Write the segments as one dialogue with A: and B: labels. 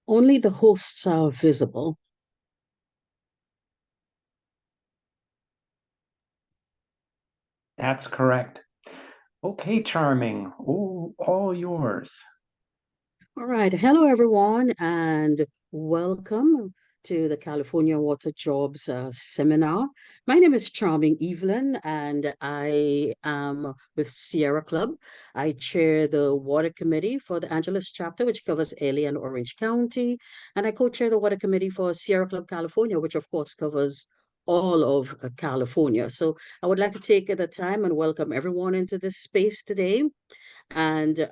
A: Only the hosts are visible.
B: That's correct. Okay, Charming. Oh, all yours.
A: All right. Hello, everyone, and welcome to the California Water Jobs Seminar. My name is Charming Evelyn, and I am with Sierra Club. I chair the Water Committee for the Angeles chapter, which covers LA and Orange County, and I co-chair the Water Committee for Sierra Club California, which of course covers all of California. So I would like to take the time and welcome everyone into this space today and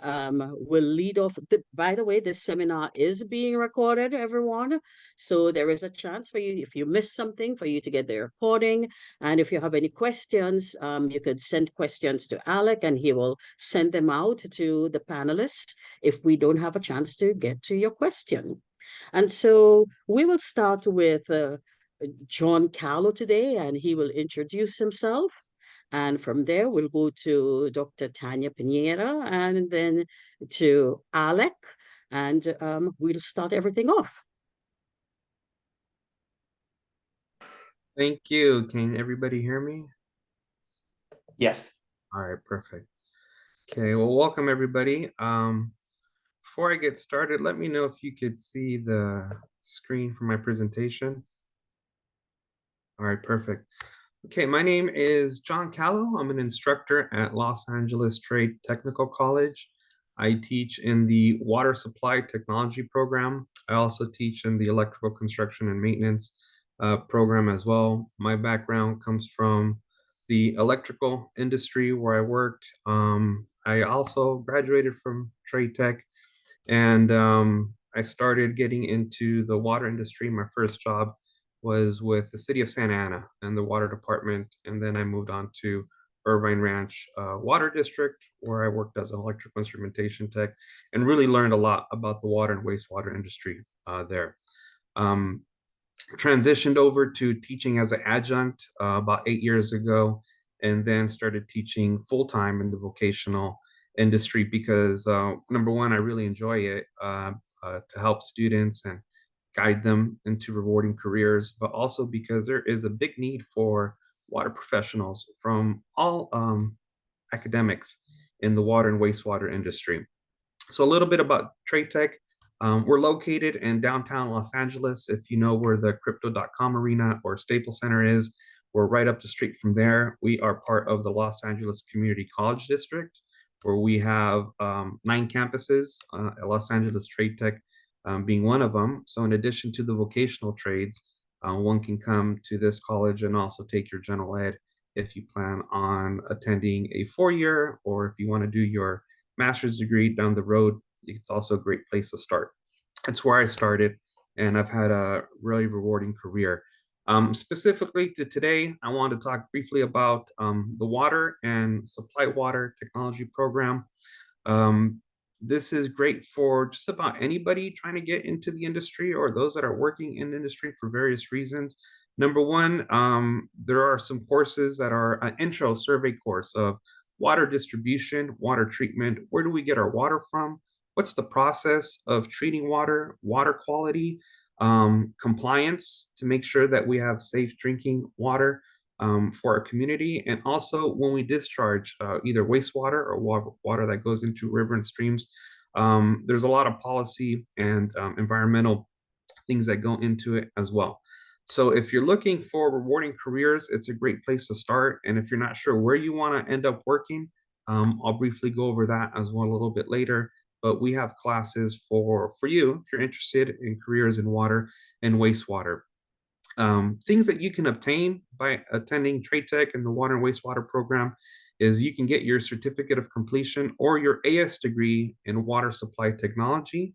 A: we'll lead off. By the way, this seminar is being recorded, everyone. So there is a chance for you, if you miss something, for you to get the recording. And if you have any questions, you could send questions to Alec and he will send them out to the panelists if we don't have a chance to get to your question. And so we will start with John Kallo today, and he will introduce himself. And from there, we'll go to Dr. Tania Pineda and then to Alec, and we'll start everything off.
C: Thank you. Can everybody hear me?
B: Yes.
C: All right, perfect. Okay, well, welcome everybody. Before I get started, let me know if you could see the screen for my presentation. All right, perfect. Okay, my name is John Kallo. I'm an instructor at Los Angeles Trade Technical College. I teach in the Water Supply Technology program. I also teach in the Electrical Construction and Maintenance program as well. My background comes from the electrical industry where I worked. I also graduated from Trade Tech, and I started getting into the water industry. My first job was with the city of Santa Ana and the water department. And then I moved on to Irvine Ranch Water District, where I worked as an electrical instrumentation tech and really learned a lot about the water and wastewater industry there. Transitioned over to teaching as an adjunct about 8 years ago, and then started teaching full-time in the vocational industry because number one, I really enjoy it to help students and guide them into rewarding careers, but also because there is a big need for water professionals from all academics in the water and wastewater industry. So a little bit about Trade Tech. We're located in downtown Los Angeles. If you know where the Crypto.com arena or Staples Center is, we're right up the street from there. We are part of the Los Angeles Community College District, where we have 9 campuses, Los Angeles Trade Tech being one of them. So in addition to the vocational trades, one can come to this college and also take your general ed if you plan on attending a 4-year, or if you want to do your master's degree down the road. It's also a great place to start. That's where I started, and I've had a really rewarding career. Specifically to today, I want to talk briefly about the water and supply water technology program. This is great for just about anybody trying to get into the industry or those that are working in the industry for various reasons. Number one, there are some courses that are an intro survey course of water distribution, water treatment. Where do we get our water from? What's the process of treating water, water quality, compliance to make sure that we have safe drinking water for our community. And also when we discharge either wastewater or water that goes into river and streams, there's a lot of policy and environmental things that go into it as well. So if you're looking for rewarding careers, it's a great place to start. And if you're not sure where you want to end up working, I'll briefly go over that as well a little bit later. But we have classes for you if you're interested in careers in water and wastewater. Things that you can obtain by attending Trade Tech and the water and wastewater program is you can get your certificate of completion or your AS degree in water supply technology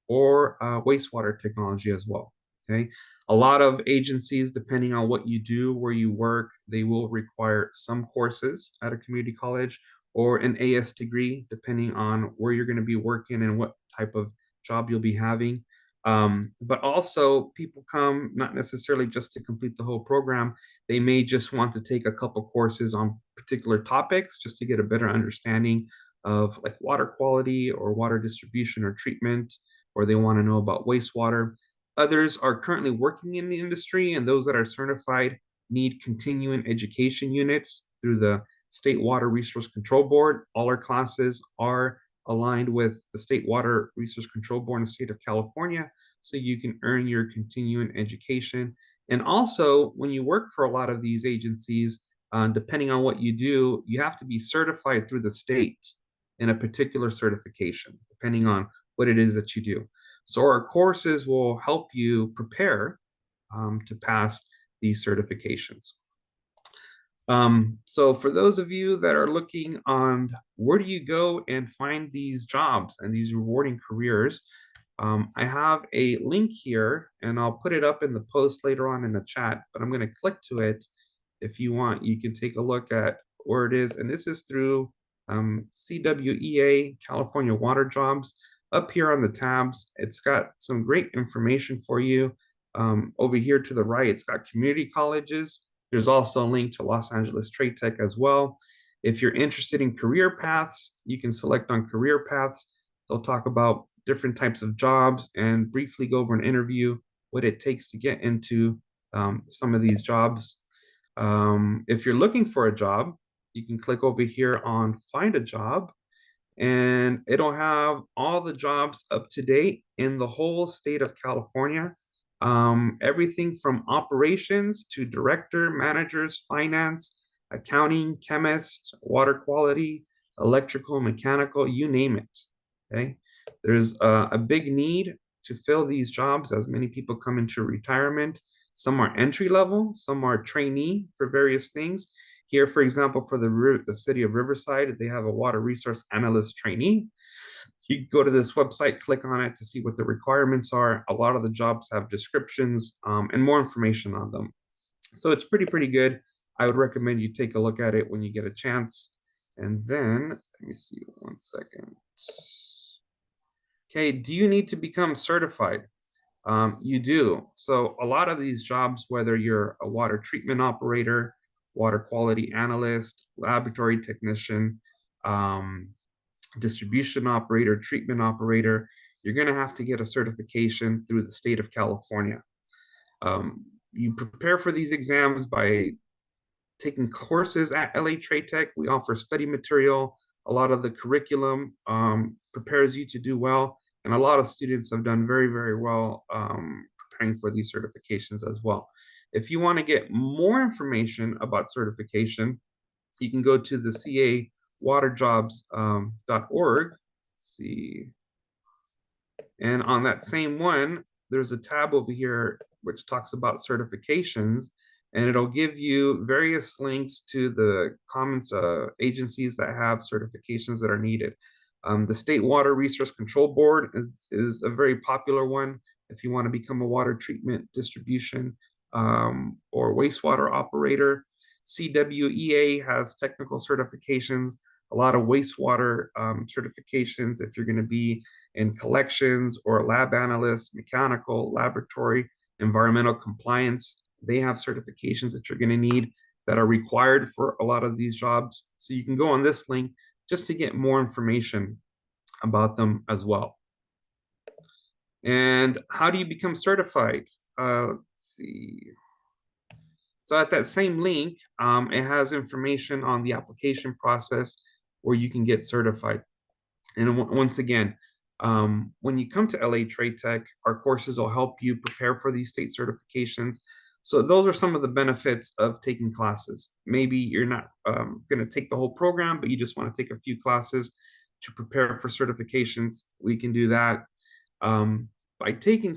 C: or wastewater technology as well. Okay. A lot of agencies, depending on what you do, where you work, they will require some courses at a community college or an AS degree, depending on where you're going to be working and what type of job you'll be having. But also, people come not necessarily just to complete the whole program. They may just want to take a couple courses on particular topics just to get a better understanding of like water quality or water distribution or treatment, or they want to know about wastewater. Others are currently working in the industry, and those that are certified need continuing education units through the State Water Resource Control Board. All our classes are aligned with the State Water Resource Control Board in the state of California, so you can earn your continuing education. And also, when you work for a lot of these agencies, depending on what you do, you have to be certified through the state in a particular certification, depending on what it is that you do. So our courses will help you prepare to pass these certifications. So for those of you that are looking on where do you go and find these jobs and these rewarding careers, I have a link here and I'll put it up in the post later on in the chat, but I'm going to click to it. If you want, you can take a look at where it is. And this is through CWEA, California Water Jobs. Up here on the tabs, it's got some great information for you. Over here to the right, it's got community colleges. There's also a link to Los Angeles Trade Tech as well. If you're interested in career paths, you can select on career paths. They'll talk about different types of jobs and briefly go over an interview, what it takes to get into some of these jobs. If you're looking for a job, you can click over here on Find a Job, and it'll have all the jobs up to date in the whole state of California. Everything from operations to director, managers, finance, accounting, chemist, water quality, electrical, mechanical, you name it. Okay. There's a big need to fill these jobs as many people come into retirement. Some are entry level, some are trainee for various things. Here, for example, for the city of Riverside, they have a water resource analyst trainee. You go to this website, click on it to see what the requirements are. A lot of the jobs have descriptions and more information on them. So it's pretty good. I would recommend you take a look at it when you get a chance. And then, let me see one second. Okay, do you need to become certified? You do. So a lot of these jobs, whether you're a water treatment operator, water quality analyst, laboratory technician, distribution operator, treatment operator, you're going to have to get a certification through the state of California. You prepare for these exams by taking courses at LA Trade Tech. We offer study material. A lot of the curriculum prepares you to do well. And a lot of students have done very well preparing for these certifications as well. If you want to get more information about certification, you can go to the cawaterjobs.org. Let's see. And on that same one, there's a tab over here which talks about certifications, and it'll give you various links to the common agencies that have certifications that are needed. The State Water Resource Control Board is a very popular one if you want to become a water treatment, distribution, or wastewater operator. CWEA has technical certifications, a lot of wastewater certifications if you're going to be in collections or lab analyst, mechanical, laboratory, environmental compliance. They have certifications that you're going to need that are required for a lot of these jobs. So you can go on this link just to get more information about them as well. And how do you become certified? Let's see. So at that same link, it has information on the application process where you can get certified. And once again, when you come to LA Trade Tech, our courses will help you prepare for these state certifications. So those are some of the benefits of taking classes. Maybe you're not going to take the whole program, but you just want to take a few classes to prepare for certifications. We can do that. By taking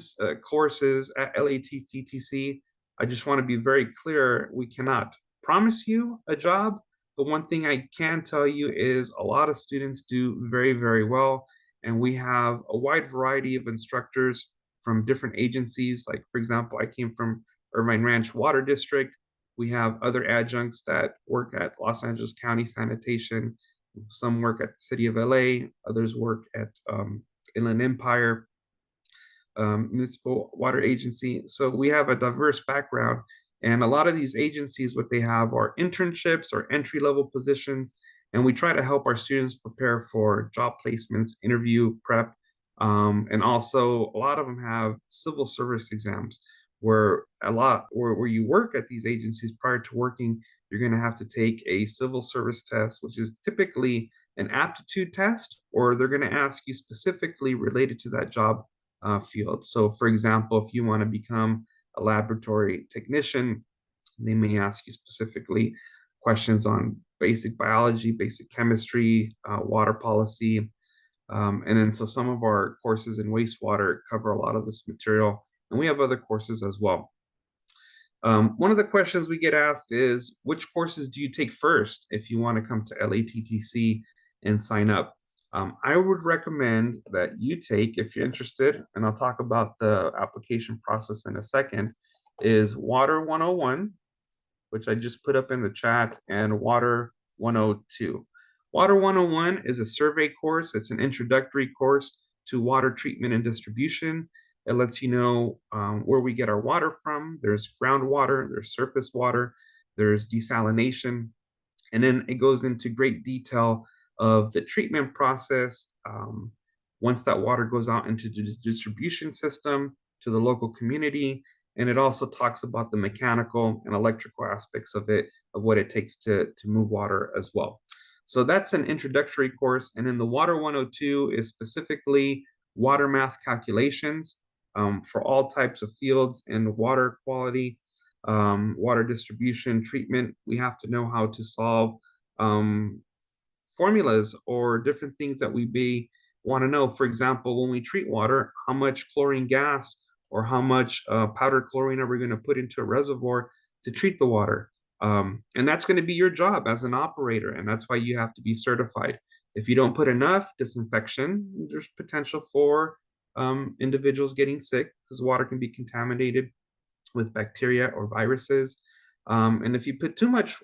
C: courses at LATTTC, I just want to be very clear, we cannot promise you a job, but one thing I can tell you is a lot of students do very, very well. And we have a wide variety of instructors from different agencies. Like, for example, I came from Irvine Ranch Water District. We have other adjuncts that work at Los Angeles County Sanitation. Some work at the City of LA, others work at Inland Empire Municipal Water Agency. So we have a diverse background. And a lot of these agencies, what they have are internships or entry-level positions. And we try to help our students prepare for job placements, interview prep. And also a lot of them have civil service exams where where you work at these agencies prior to working, you're going to have to take a civil service test, which is typically an aptitude test, or they're going to ask you specifically related to that job field. So, for example, if you want to become a laboratory technician, they may ask you specifically questions on basic biology, basic chemistry, water policy. And then so some of our courses in wastewater cover a lot of this material, and we have other courses as well. One of the questions we get asked is, which courses do you take first if you want to come to LATTC and sign up? I would recommend that you take, if you're interested, and I'll talk about the application process in a second, is Water 101, which I just put up in the chat, and Water 102. Water 101 is a survey course. It's an introductory course to water treatment and distribution. It lets you know where we get our water from. There's groundwater, there's surface water, there's desalination, and then it goes into great detail of the treatment process. Once that water goes out into the distribution system to the local community, and it also talks about the mechanical and electrical aspects of it, of what it takes to move water as well. So that's an introductory course. And then the Water 102 is specifically water math calculations for all types of fields and water quality, water distribution, treatment. We have to know how to solve formulas or different things that we may want to know. For example, when we treat water, how much chlorine gas or how much powdered chlorine are we going to put into a reservoir to treat the water? And that's going to be your job as an operator, and that's why you have to be certified. If you don't put enough disinfection, there's potential for individuals getting sick because water can be contaminated with bacteria or viruses. And if you put too much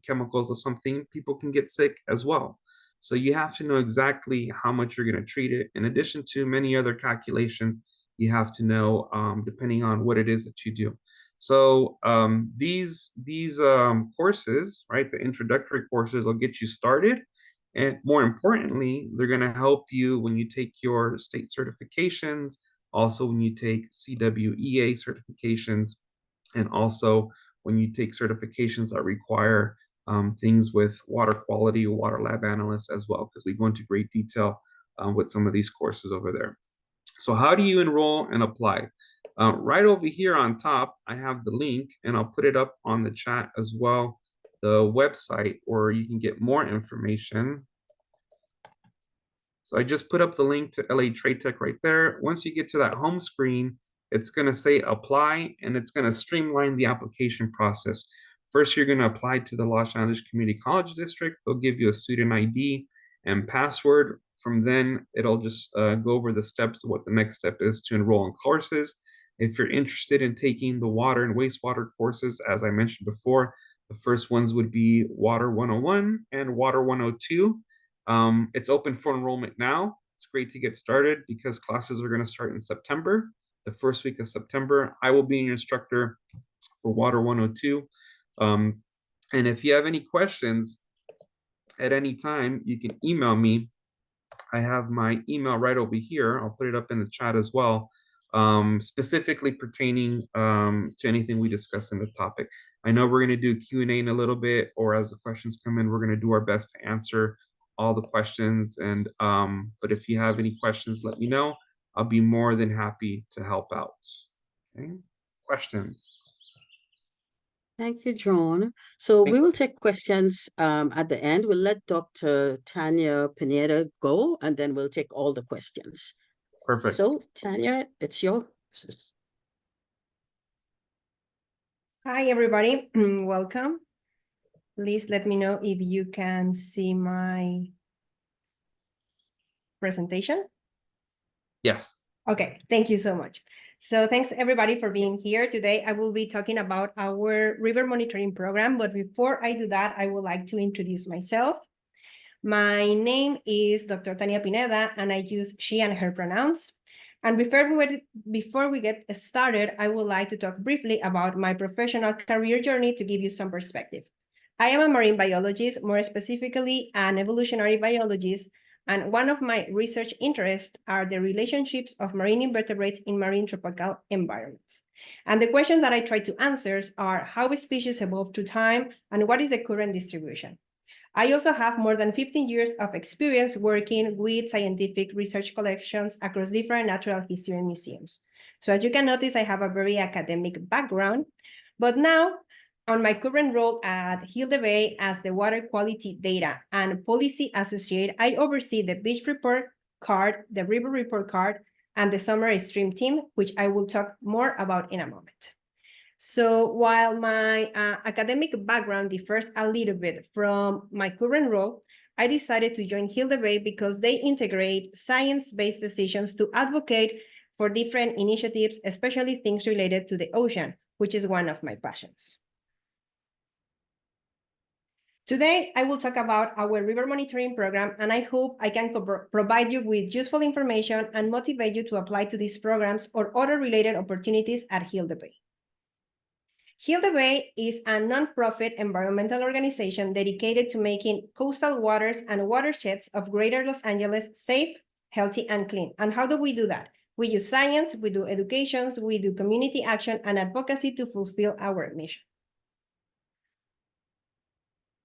C: chemicals of something, people can get sick as well. So you have to know exactly how much you're going to treat it. In addition to many other calculations, you have to know depending on what it is that you do. So these courses, right, the introductory courses will get you started. And more importantly, they're going to help you when you take your state certifications, also when you take CWEA certifications, and also when you take certifications that require things with water quality, water lab analysts as well, because we go into great detail with some of these courses over there. So how do you enroll and apply? Right over here on top, I have the link, and I'll put it up on the chat as well, the website where you can get more information. So I just put up the link to LA Trade Tech right there. Once you get to that home screen, it's going to say apply, and it's going to streamline the application process. First, you're going to apply to the Los Angeles Community College District. They'll give you a student ID and password. From then, it'll just go over the steps of what the next step is to enroll in courses. If you're interested in taking the water and wastewater courses, as I mentioned before, the first ones would be Water 101 and Water 102. It's open for enrollment now. It's great to get started because classes are going to start in September, the first week of September. I will be your instructor for Water 102. And if you have any questions at any time, you can email me. I have my email right over here. I'll put it up in the chat as well, specifically pertaining to anything we discuss in the topic. I know we're going to do Q&A in a little bit, or as the questions come in, we're going to do our best to answer all the questions. And but if you have any questions, let me know. I'll be more than happy to help out. Okay, questions?
A: Thank you, John. So we will take questions at the end. We'll let Dr. Tania Pineda go, and then we'll take all the questions.
C: Perfect.
A: So, Tania, it's yours.
D: Hi, everybody. Welcome. Please let me know if you can see my presentation.
C: Yes.
D: Okay, thank you so much. So thanks everybody for being here today. I will be talking about our river monitoring program, but before I do that, I would like to introduce myself. My name is Dr. Tania Pineda, and I use she and her pronouns. And before we get started, I would like to talk briefly about my professional career journey to give you some perspective. I am a marine biologist, more specifically an evolutionary biologist, and one of my research interests are the relationships of marine invertebrates in marine tropical environments. And the questions that I try to answer are how species evolve through time and what is the current distribution. I also have more than 15 years of experience working with scientific research collections across different natural history museums. So as you can notice, I have a very academic background, but now on my current role at Hilde Bay as the Water Quality Data and Policy Associate, I oversee the Beach Report Card, the River Report Card, and the Summer Stream Team, which I will talk more about in a moment. So while my academic background differs a little bit from my current role, I decided to join Hilde Bay because they integrate science-based decisions to advocate for different initiatives, especially things related to the ocean, which is one of my passions. Today, I will talk about our river monitoring program, and I hope I can provide you with useful information and motivate you to apply to these programs or other related opportunities at Hilde Bay. Hilde Bay is a nonprofit environmental organization dedicated to making coastal waters and watersheds of Greater Los Angeles safe, healthy, and clean. And how do we do that? We use science, we do education, we do community action and advocacy to fulfill our mission.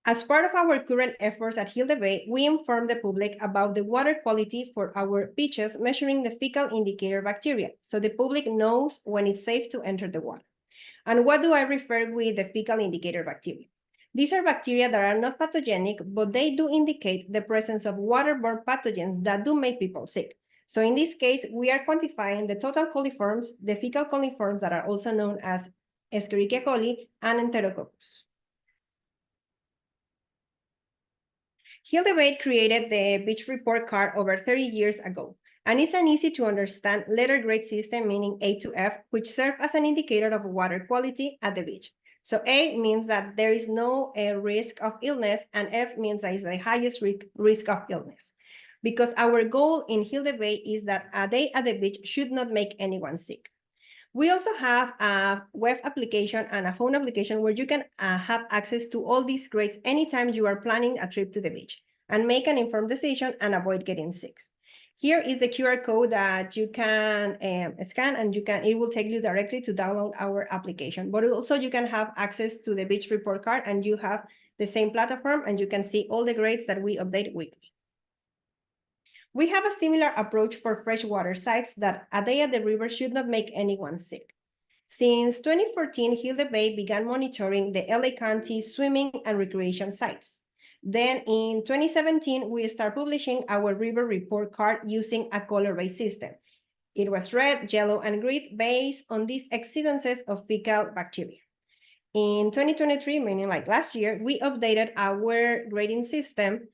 D: As part of our current efforts at Hilde Bay, we inform the public about the water quality for our beaches, measuring the fecal indicator bacteria, so the public knows when it's safe to enter the water. And what do I refer with the fecal indicator bacteria? These are bacteria that are not pathogenic, but they do indicate the presence of waterborne pathogens that do make people sick. So in this case, we are quantifying the total coliforms, the fecal coliforms that are also known as Escherichia coli and Enterococcus. Hilde Bay created the Beach Report Card over 30 years ago, and it's an easy to understand letter grade system, meaning A to F, which serve as an indicator of water quality at the beach. So A means that there is no risk of illness, and F means that it's the highest risk of illness. Because our goal in Hilde Bay is that a day at the beach should not make anyone sick. We also have a web application and a phone application where you can have access to all these grades anytime you are planning a trip to the beach and make an informed decision and avoid getting sick. Here is the QR code that you can scan, and it will take you directly to download our application. But also you can have access to the Beach Report Card, and you have the same platform, and you can see all the grades that we update weekly. We have a similar approach for freshwater sites that a day at the river should not make anyone sick. Since 2014, Hilde Bay began monitoring the LA County swimming and recreation sites. Then in 2017, we started publishing our river report card using a color-based system. It was red, yellow, and green based on these exceedances of fecal bacteria. In 2023, meaning like last year, we updated our grading system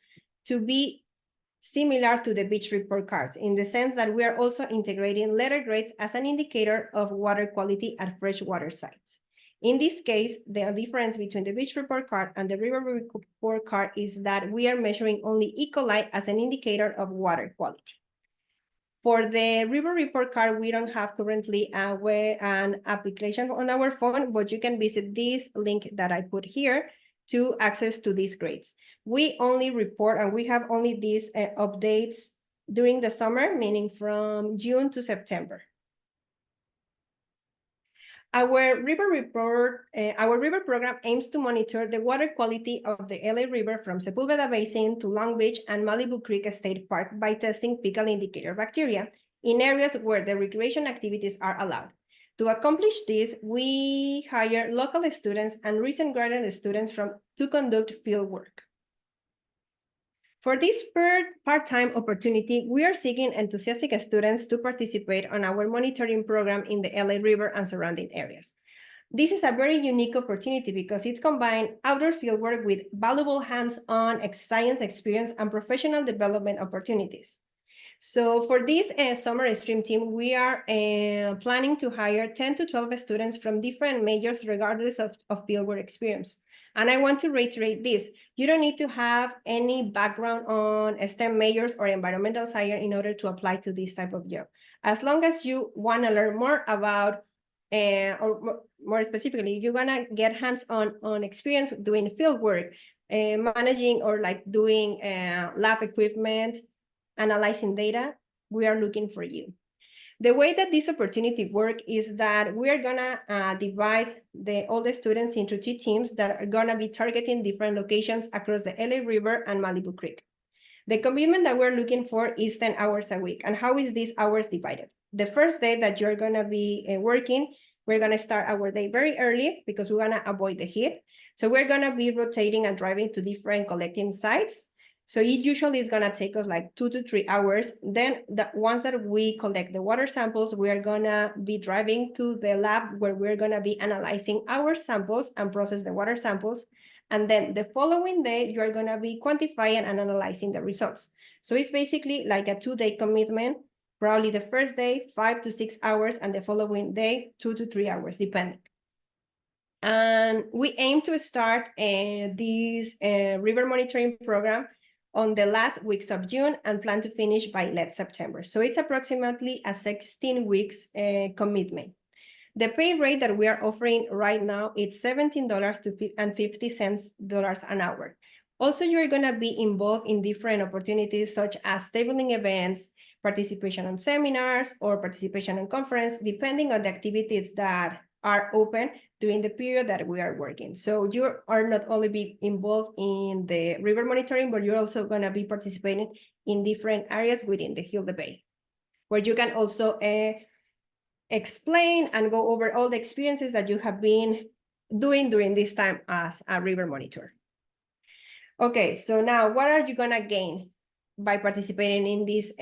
D: to be similar to the beach report cards in the sense that we are also integrating letter grades as an indicator of water quality at freshwater sites. In this case, the difference between the beach report card and the river report card is that we are measuring only E. coli as an indicator of water quality. For the river report card, we don't have currently an application on our phone, but you can visit this link that I put here to access to these grades. We only report, and we have only these updates during the summer, meaning from June to September. Our river program aims to monitor the water quality of the LA River from Sepulveda Basin to Long Beach and Malibu Creek State Park by testing fecal indicator bacteria in areas where the recreation activities are allowed. To accomplish this, we hire local students and recent graduate students to conduct field work. For this part-time opportunity, we are seeking enthusiastic students to participate on our monitoring program in the LA River and surrounding areas. This is a very unique opportunity because it combines outdoor fieldwork with valuable hands-on science experience and professional development opportunities. So for this summer stream team, we are planning to hire 10 to 12 students from different majors regardless of fieldwork experience. And I want to reiterate this. You don't need to have any background on STEM majors or environmental science in order to apply to this type of job. As long as you want to learn more about, or more specifically, you're going to get hands-on experience doing fieldwork, managing or like doing lab equipment, analyzing data, we are looking for you. The way that this opportunity works is that we are gonna divide all the students into 2 teams that are gonna be targeting different locations across the LA River and Malibu Creek. The commitment that we're looking for is 10 hours a week. And how is these hours divided? The first day that you're gonna be working, we're gonna start our day very early because we wanna avoid the heat. So we're gonna be rotating and driving to different collecting sites. So it usually is gonna take us like 2 to 3 hours. Then once that we collect the water samples, we are gonna be driving to the lab where we're gonna be analyzing our samples and process the water samples. And then the following day, you're gonna be quantifying and analyzing the results. So it's basically like a 2-day commitment, probably the first day, 5 to 6 hours, and the following day, 2 to 3 hours, depending. And we aim to start this river monitoring program on the last weeks of June and plan to finish by late September. So it's approximately a 16 weeks commitment. The pay rate that we are offering right now is $17.50 an hour. Also, you're going to be involved in different opportunities such as tabling events, participation on seminars, or participation in conference, depending on the activities that are open during the period that we are working. So you are not only be involved in the river monitoring, but you're also going to be participating in different areas within the Hilda Bay, where you can also explain and go over all the experiences that you have been doing during this time as a river monitor. Okay, so now what are you gonna gain by participating in this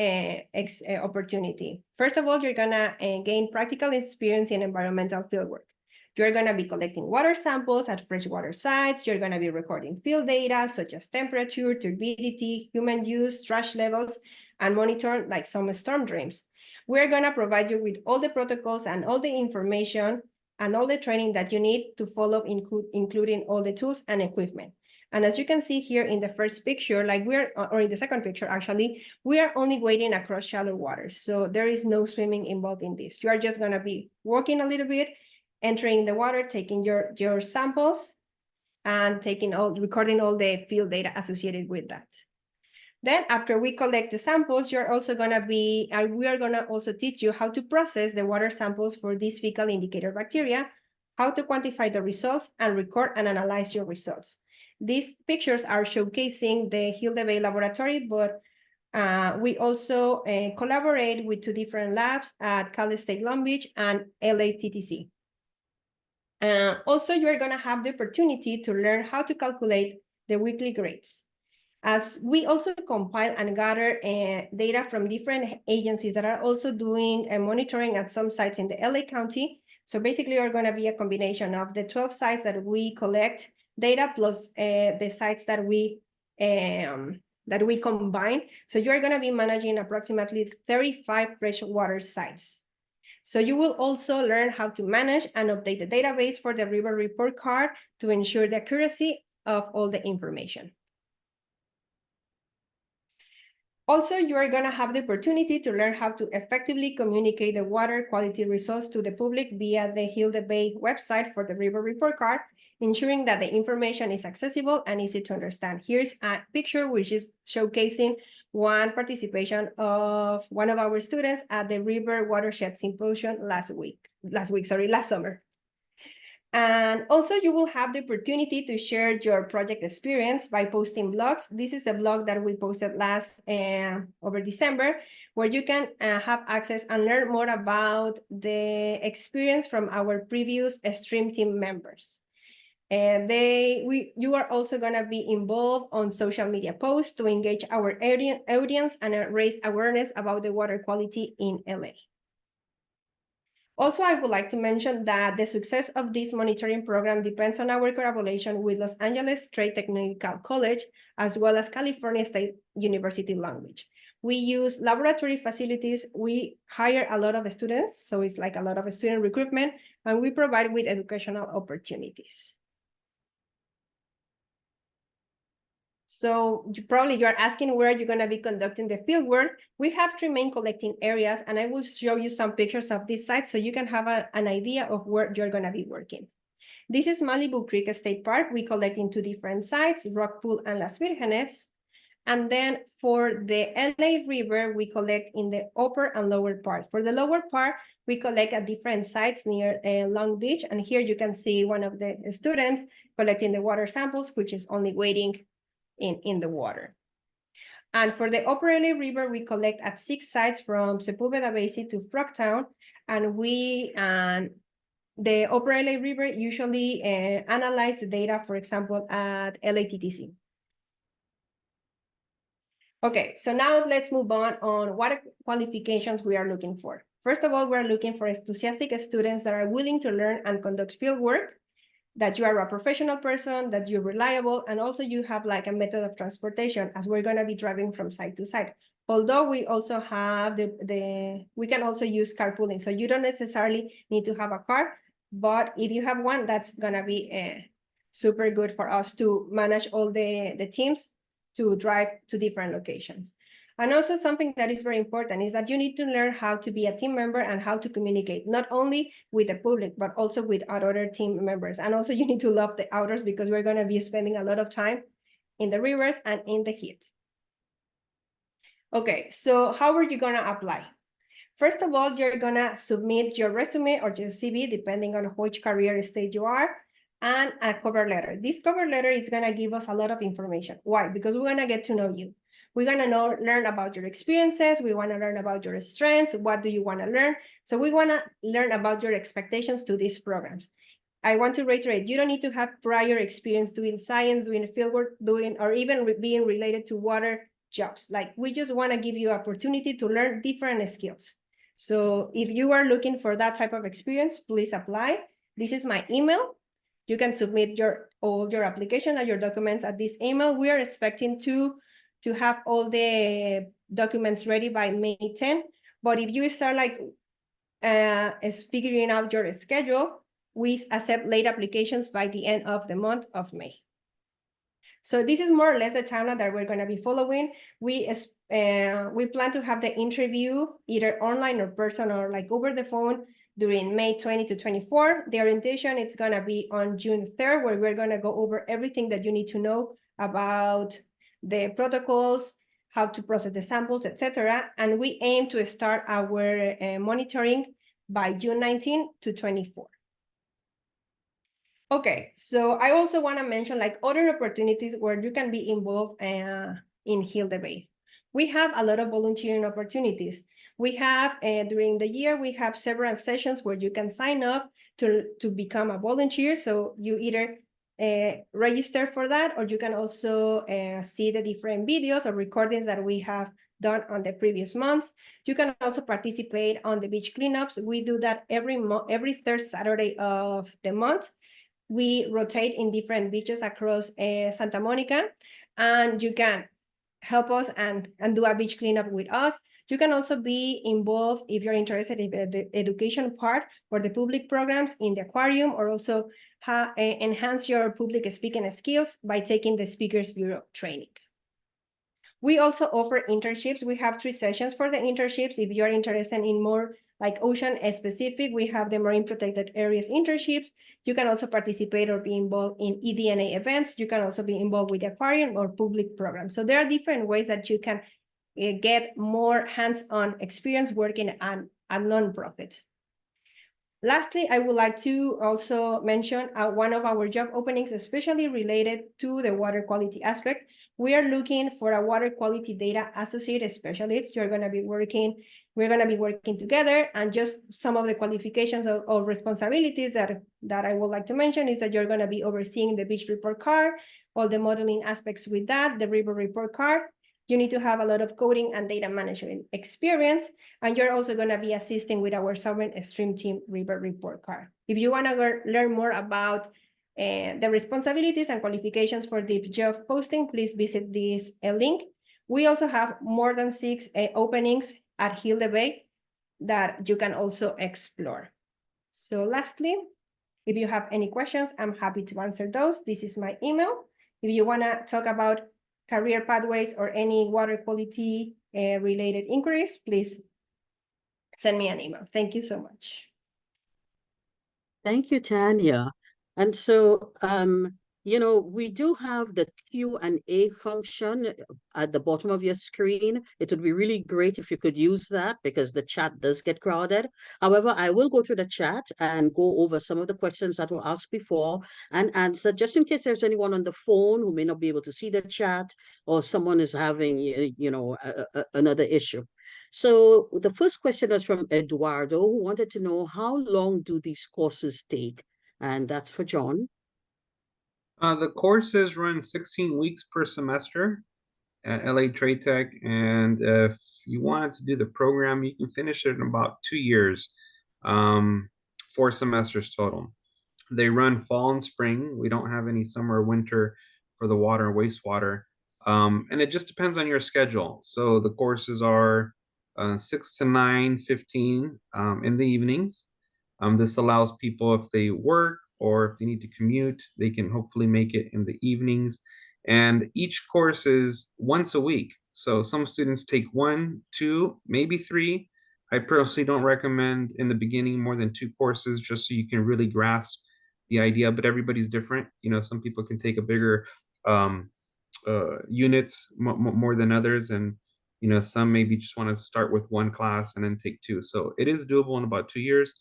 D: opportunity? First of all, you're gonna gain practical experience in environmental fieldwork. You're gonna be collecting water samples at freshwater sites. You're gonna be recording field data such as temperature, turbidity, human use, trash levels, and monitor like some storm drains. We're gonna provide you with all the protocols and all the information and all the training that you need to follow, including all the tools and equipment. And as you can see here in the first picture, like or in the second picture, actually, we are only wading across shallow waters. So there is no swimming involved in this. You are just gonna be walking a little bit, entering the water, taking your samples, and recording all the field data associated with that. Then after we collect the samples, we are gonna also teach you how to process the water samples for these fecal indicator bacteria, how to quantify the results, and record and analyze your results. These pictures are showcasing the Hilda Bay laboratory, but we also collaborate with 2 different labs at Cal State Long Beach and LATTC. Also, you're gonna have the opportunity to learn how to calculate the weekly grades. As we also compile and gather data from different agencies that are also doing monitoring at some sites in the LA County. So basically, you're gonna be a combination of the 12 sites that we collect data plus the sites that we combine. So you're gonna be managing approximately 35 freshwater sites. So you will also learn how to manage and update the database for the river report card to ensure the accuracy of all the information. Also, you are going to have the opportunity to learn how to effectively communicate the water quality results to the public via the Hilda Bay website for the river report card, ensuring that the information is accessible and easy to understand. Here's a picture which is showcasing one participation of one of our students at the River Watershed Symposium last summer. And also you will have the opportunity to share your project experience by posting blogs. This is the blog that we posted over December, where you can have access and learn more about the experience from our previous stream team members. And you are also going to be involved on social media posts to engage our audience and raise awareness about the water quality in LA. Also, I would like to mention that the success of this monitoring program depends on our collaboration with Los Angeles State Technical College, as well as California State University Long Beach. We use laboratory facilities, we hire a lot of students, so it's like a lot of student recruitment, and we provide with educational opportunities. So you're asking where you're going to be conducting the field work. We have 3 main collecting areas, and I will show you some pictures of this site so you can have an idea of where you're going to be working. This is Malibu Creek State Park. We collect in 2 different sites, Rock Pool and Las Virgenes. And then for the LA River, we collect in the upper and lower part. For the lower part, we collect at different sites near Long Beach. And here you can see one of the students collecting the water samples, which is only waiting in the water. And for the upper LA River, we collect at 6 sites from Sepulveda Basin to Frogtown. And the upper LA River usually analyze the data, for example, at LATTC. Okay, so now let's move on what qualifications we are looking for. First of all, we're looking for enthusiastic students that are willing to learn and conduct field work, that you are a professional person, that you're reliable, and also you have like a method of transportation, as we're going to be driving from site to site. Although we also have we can also use carpooling, so you don't necessarily need to have a car, but if you have one, that's going to be super good for us to manage all the teams to drive to different locations. And also something that is very important is that you need to learn how to be a team member and how to communicate, not only with the public, but also with other team members. And also you need to love the outdoors because we're going to be spending a lot of time in the rivers and in the heat. Okay, so how are you going to apply? First of all, you're going to submit your resume or your CV, depending on which career stage you are, and a cover letter. This cover letter is going to give us a lot of information. Why? Because we're going to get to know you. We're going to learn about your experiences. We want to learn about your strengths. What do you want to learn? So we want to learn about your expectations to these programs. I want to reiterate, you don't need to have prior experience doing science, doing fieldwork, or even being related to water jobs. Like, we just want to give you opportunity to learn different skills. So if you are looking for that type of experience, please apply. This is my email. You can submit all your application and your documents at this email. We are expecting to have all the documents ready by May 10. But if you start figuring out your schedule, we accept late applications by the end of the month of May. So this is more or less the timeline that we're going to be following. We plan to have the interview either online or person or like over the phone during May 20 to 24. The orientation is going to be on June 3rd, where we're going to go over everything that you need to know about the protocols, how to process the samples, etc. And we aim to start our monitoring by June 19 to 24. Okay, so I also want to mention like other opportunities where you can be involved in Heal the Bay. We have a lot of volunteering opportunities. We have, during the year, we have several sessions where you can sign up to become a volunteer. So you either register for that, or you can also see the different videos or recordings that we have done on the previous months. You can also participate on the beach cleanups. We do that every third Saturday of the month. We rotate in different beaches across Santa Monica, and you can help us and do a beach cleanup with us. You can also be involved if you're interested in the education part for the public programs in the aquarium, or also enhance your public speaking skills by taking the Speakers Bureau training. We also offer internships. We have 3 sessions for the internships. If you're interested in more like ocean specific, we have the Marine Protected Areas internships. You can also participate or be involved in EDNA events. You can also be involved with the aquarium or public programs. So there are different ways that you can get more hands-on experience working at a nonprofit. Lastly, I would like to also mention one of our job openings, especially related to the water quality aspect. We are looking for a water quality data associate specialist. We're going to be working together, and just some of the qualifications or responsibilities that I would like to mention is that you're going to be overseeing the beach report card, all the modeling aspects with that, the river report card, You need to have a lot of coding and data management experience, and you're also going to be assisting with our Sovereign Stream Team River Report Card. If you want to learn more about the responsibilities and qualifications for the job posting, please visit this link. We also have more than 6 openings at Hilde Bay that you can also explore. So lastly, if you have any questions, I'm happy to answer those. This is my email. If you want to talk about career pathways or any water quality related inquiries, please send me an email. Thank you so much.
A: Thank you, Tania. And so, we do have the Q&A function at the bottom of your screen. It would be really great if you could use that because the chat does get crowded. However, I will go through the chat and go over some of the questions that were asked before and answer, just in case there's anyone on the phone who may not be able to see the chat or someone is having, another issue. So the first question was from Eduardo, who wanted to know how long do these courses take? And that's for John.
C: The courses run 16 weeks per semester at LA Trade Tech, and if you wanted to do the program, you can finish it in about 2 years, 4 semesters total. They run fall and spring. We don't have any summer or winter for the water and wastewater. And it just depends on your schedule. So the courses are 6 to 9:15 in the evenings. This allows people, if they work or if they need to commute, they can hopefully make it in the evenings. And each course is once a week. So some students take 1, 2, maybe 3. I personally don't recommend in the beginning more than 2 courses, just so you can really grasp the idea, but everybody's different. Some people can take a bigger units more than others, and some maybe just want to start with 1 class and then take 2. So it is doable in about 2 years.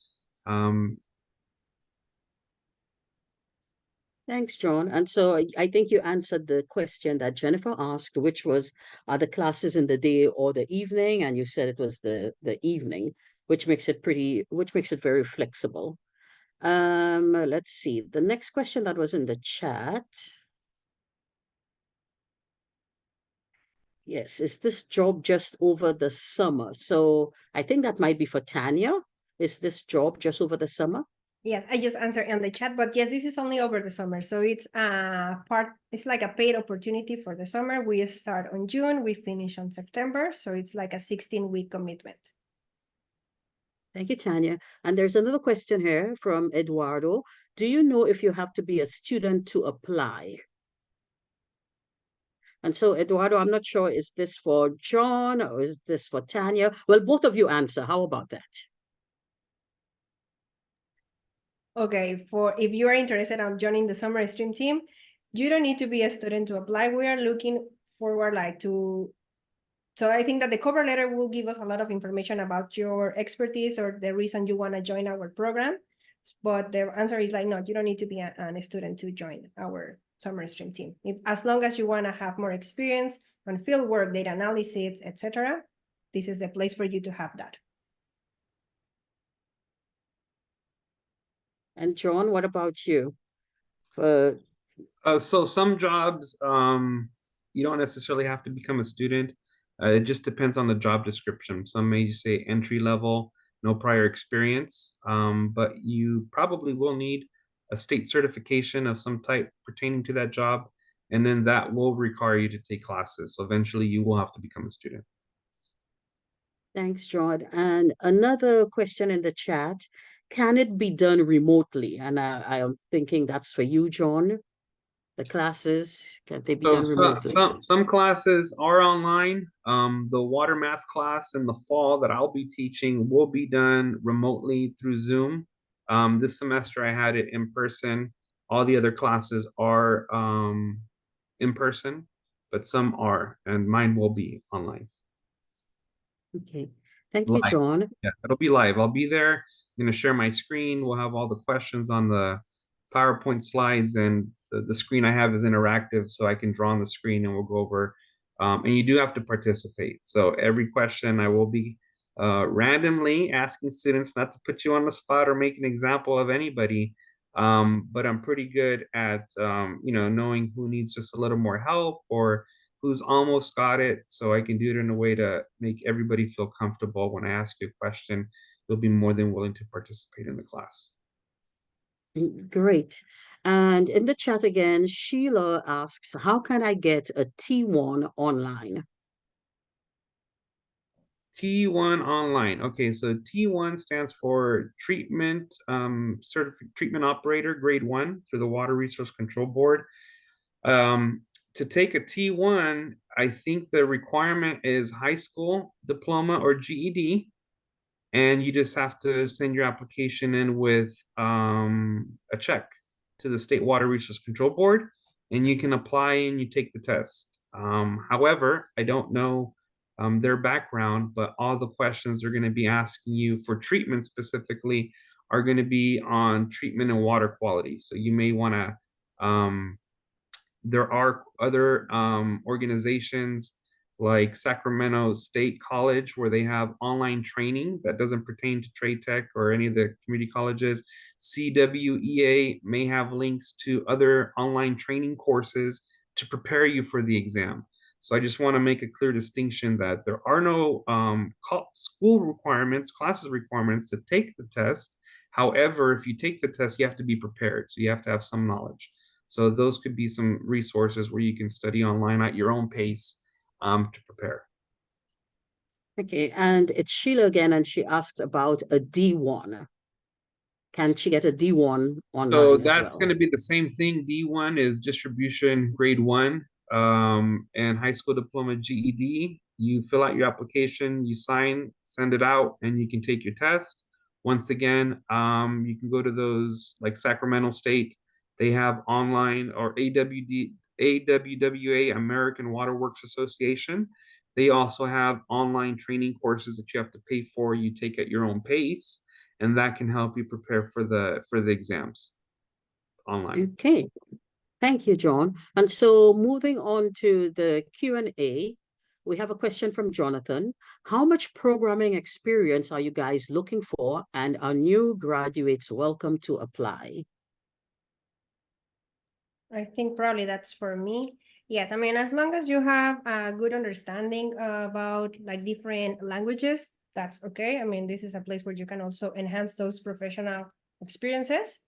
A: Thanks, John. And so I think you answered the question that Jennifer asked, which was, are the classes in the day or the evening? And you said it was the evening, which makes it very flexible. Let's see. The next question that was in the chat. Yes, is this job just over the summer? So I think that might be for Tania. Is this job just over the summer?
D: Yes, I just answered in the chat, but yes, this is only over the summer. So it's it's like a paid opportunity for the summer. We start on June, we finish on September. So it's like a 16-week commitment.
A: Thank you, Tania. And there's another question here from Eduardo. Do you know if you have to be a student to apply? And so, Eduardo, I'm not sure, is this for John or is this for Tania? Well, both of you answer. How about that?
D: Okay, if you are interested in joining the summer stream team, you don't need to be a student to apply. We are looking forward so I think that the cover letter will give us a lot of information about your expertise or the reason you want to join our program. But the answer is no, you don't need to be a student to join our summer stream team. As long as you want to have more experience on field work, data analysis, etc., this is the place for you to have that.
A: And John, what about you?
C: So some jobs, you don't necessarily have to become a student. It just depends on the job description. Some may say entry level, no prior experience, but you probably will need a state certification of some type pertaining to that job, and then that will require you to take classes. So eventually you will have to become a student.
A: Thanks, John. And another question in the chat, can it be done remotely? And I am thinking that's for you, John. The classes, can they be done remotely?
C: Some classes are online. The water math class in the fall that I'll be teaching will be done remotely through Zoom. This semester I had it in person. All the other classes are in person, but some are, and mine will be online.
A: Okay, thank you, John.
C: Yeah, it'll be live. I'll be there. I'm going to share my screen. We'll have all the questions on the PowerPoint slides, and the screen I have is interactive, so I can draw on the screen and we'll go over. And you do have to participate. So every question I will be randomly asking students, not to put you on the spot or make an example of anybody, but I'm pretty good at knowing who needs just a little more help or who's almost got it, so I can do it in a way to make everybody feel comfortable. When I ask you a question, you'll be more than willing to participate in the class.
A: Great. And in the chat again, Sheila asks, how can I get a T1 online?
C: T1 online. Okay, so T1 stands for treatment treatment operator grade 1 through the Water Resource Control Board. To take a T1, I think the requirement is high school diploma or GED, and you just have to send your application in with a check to the State Water Resource Control Board, and you can apply and you take the test. However, I don't know their background, but all the questions they're going to be asking you for treatment specifically are going to be on treatment and water quality. So you may want to there are other organizations like Sacramento State College where they have online training that doesn't pertain to trade tech or any of the community colleges. CWEA may have links to other online training courses to prepare you for the exam. So I just want to make a clear distinction that there are no school requirements, classes requirements to take the test. However, if you take the test, you have to be prepared. So you have to have some knowledge. So those could be some resources where you can study online at your own pace to prepare.
A: Okay, and it's Sheila again, and she asked about a D1. Can she get a D1
C: So
A: online as
C: that's
A: well?
C: going to be the same thing. D1 is distribution grade 1 and high school diploma GED. You fill out your application, you sign, send it out, and you can take your test. Once again, you can go to those like Sacramento State. They have online, or AWWA, American Water Works Association. They also have online training courses that you have to pay for. You take at your own pace, and that can help you prepare for the exams online.
A: Okay, thank you, John. And so moving on to the Q&A, we have a question from Jonathan. How much programming experience are you guys looking for, and are new graduates welcome to apply?
D: I think probably that's for me. Yes, I mean, as long as you have a good understanding about like different languages, that's okay. I mean, this is a place where you can also enhance those professional experiences.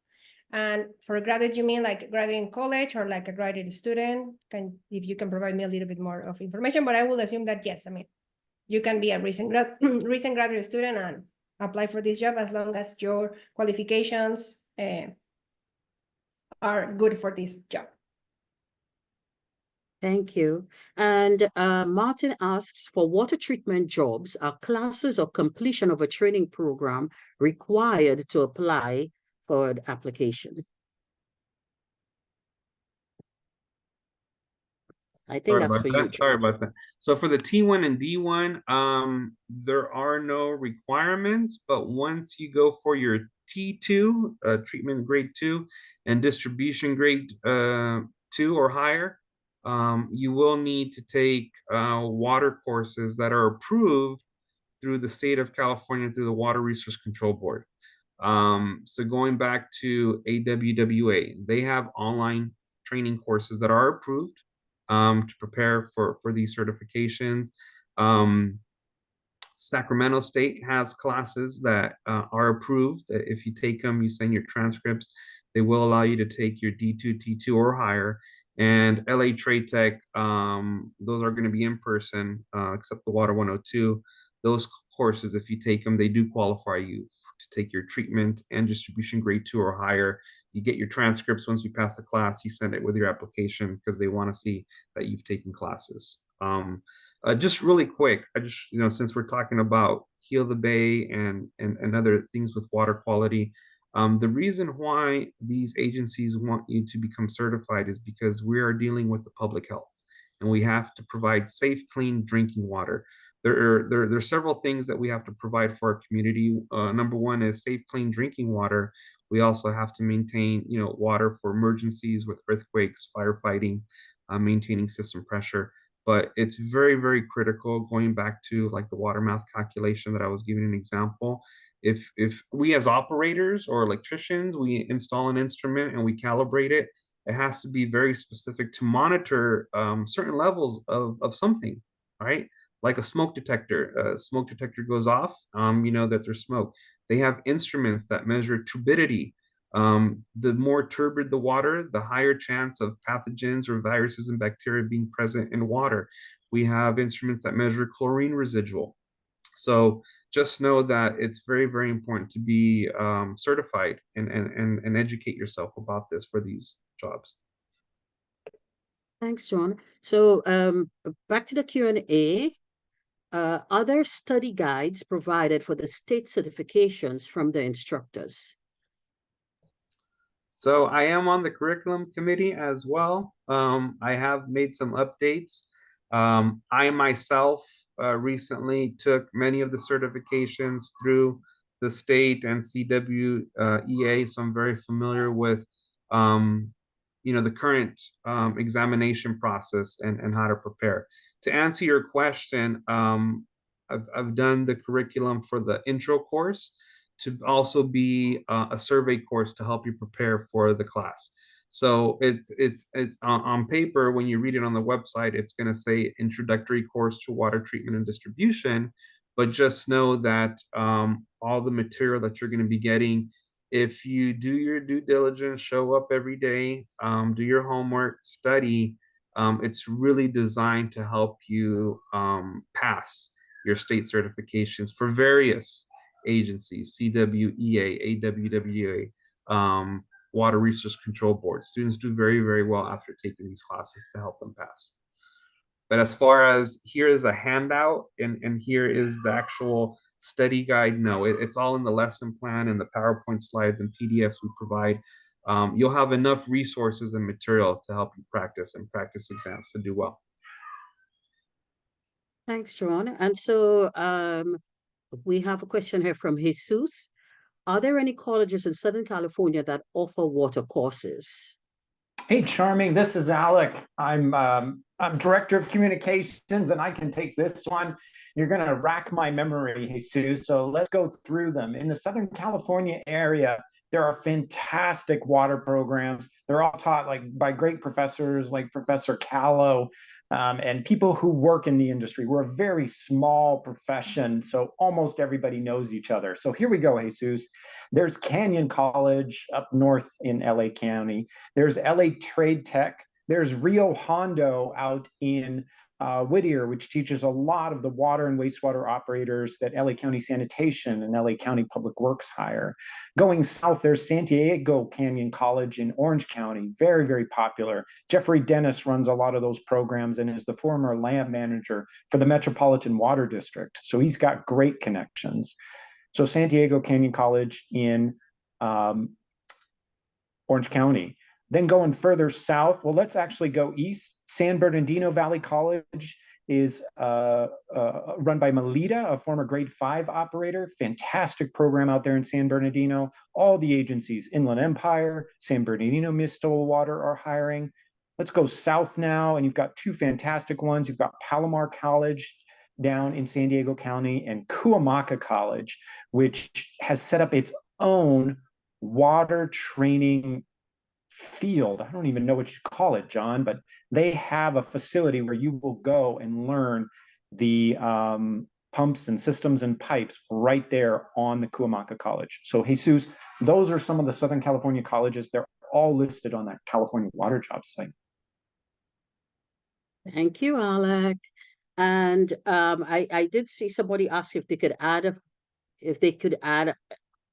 D: And for a graduate, you mean like graduating college or like a graduate student? If you can provide me a little bit more of information, but I will assume that yes, I mean, you can be a recent graduate student and apply for this job as long as your qualifications are good for this job.
A: Thank you. And Martin asks, for water treatment jobs, are classes or completion of a training program required to apply for an application? I think that's for you, John.
C: Sorry about that. So for the T1 and D1, there are no requirements, but once you go for your T2, treatment grade 2, and distribution grade 2 or higher, you will need to take water courses that are approved through the state of California through the Water Resource Control Board. So going back to AWWA, they have online training courses that are approved to prepare for these certifications. Sacramento State has classes that are approved. If you take them, you send your transcripts, they will allow you to take your D2, T2 or higher. And LA Trade Tech, those are going to be in person, except the Water 102. Those courses, if you take them, they do qualify you to take your treatment and distribution grade 2 or higher. You get your transcripts once you pass the class, you send it with your application because they want to see that you've taken classes. Just really quick, since we're talking about Heal the Bay and other things with water quality, the reason why these agencies want you to become certified is because we are dealing with the public health, and we have to provide safe, clean drinking water. There are several things that we have to provide for our community. Number one is safe, clean drinking water. We also have to maintain, water for emergencies with earthquakes, firefighting, maintaining system pressure. But it's very, very critical, going back to like the water mouth calculation that I was giving an example. If we as operators or electricians, we install an instrument and we calibrate it, It has to be very specific to monitor certain levels of something, right? Like a smoke detector. A smoke detector goes off, you know that there's smoke. They have instruments that measure turbidity. The more turbid the water, the higher chance of pathogens or viruses and bacteria being present in water. We have instruments that measure chlorine residual. So just know that it's very, very important to be certified and educate yourself about this for these jobs.
A: Thanks, John. So back to the Q&A. Are there study guides provided for the state certifications from the instructors?
C: So I am on the curriculum committee as well. I have made some updates. I myself recently took many of the certifications through the state and CWEA, so I'm very familiar with you know, the current examination process and how to prepare. To answer your question, I've done the curriculum for the intro course to also be a survey course to help you prepare for the class. So it's on paper, when you read it on the website, it's going to say introductory course to water treatment and distribution, but just know that all the material that you're going to be getting, if you do your due diligence, show up every day, do your homework, study, it's really designed to help you pass your state certifications for various agencies, CWEA, AWWA, Water Resource Control Board. Students do very, very well after taking these classes to help them pass. But as far as here is a handout and here is the actual study guide, no, it's all in the lesson plan and the PowerPoint slides and PDFs we provide. You'll have enough resources and material to help you practice and practice exams to do well.
A: Thanks, John. And so we have a question here from Jesus. Are there any colleges in Southern California that offer water courses?
B: Hey, Charming, this is Alec. I'm director of communications, and I can take this one. You're going to rack my memory, Jesus. So let's go through them. In the Southern California area, there are fantastic water programs. They're all taught like by great professors like Professor Kallo, and people who work in the industry. We're a very small profession, so almost everybody knows each other. So here we go, Jesus. There's Canyon College up north in LA County. There's LA Trade Tech. There's Rio Hondo out in Whittier, which teaches a lot of the water and wastewater operators that LA County Sanitation and LA County Public Works hire. Going south, there's Santiago Canyon College in Orange County, very, very popular. Jeffrey Dennis runs a lot of those programs and is the former lab manager for the Metropolitan Water District. So he's got great connections. So Santiago Canyon College in Orange County. Then going further south, well, let's actually go east. San Bernardino Valley College is run by Melita, a former grade 5 operator. Fantastic program out there in San Bernardino. All the agencies, Inland Empire, San Bernardino Municipal Water are hiring. Let's go south now, and you've got two fantastic ones. You've got Palomar College down in San Diego County and Cuyamaca College, which has set up its own water training field. I don't even know what you call it, John, but they have a facility where you will go and learn the pumps and systems and pipes right there on the Cuyamaca College. So Jesus, those are some of the Southern California colleges. They're all listed on that California Water Jobs site.
A: Thank you, Alec. And I did see somebody ask if they could add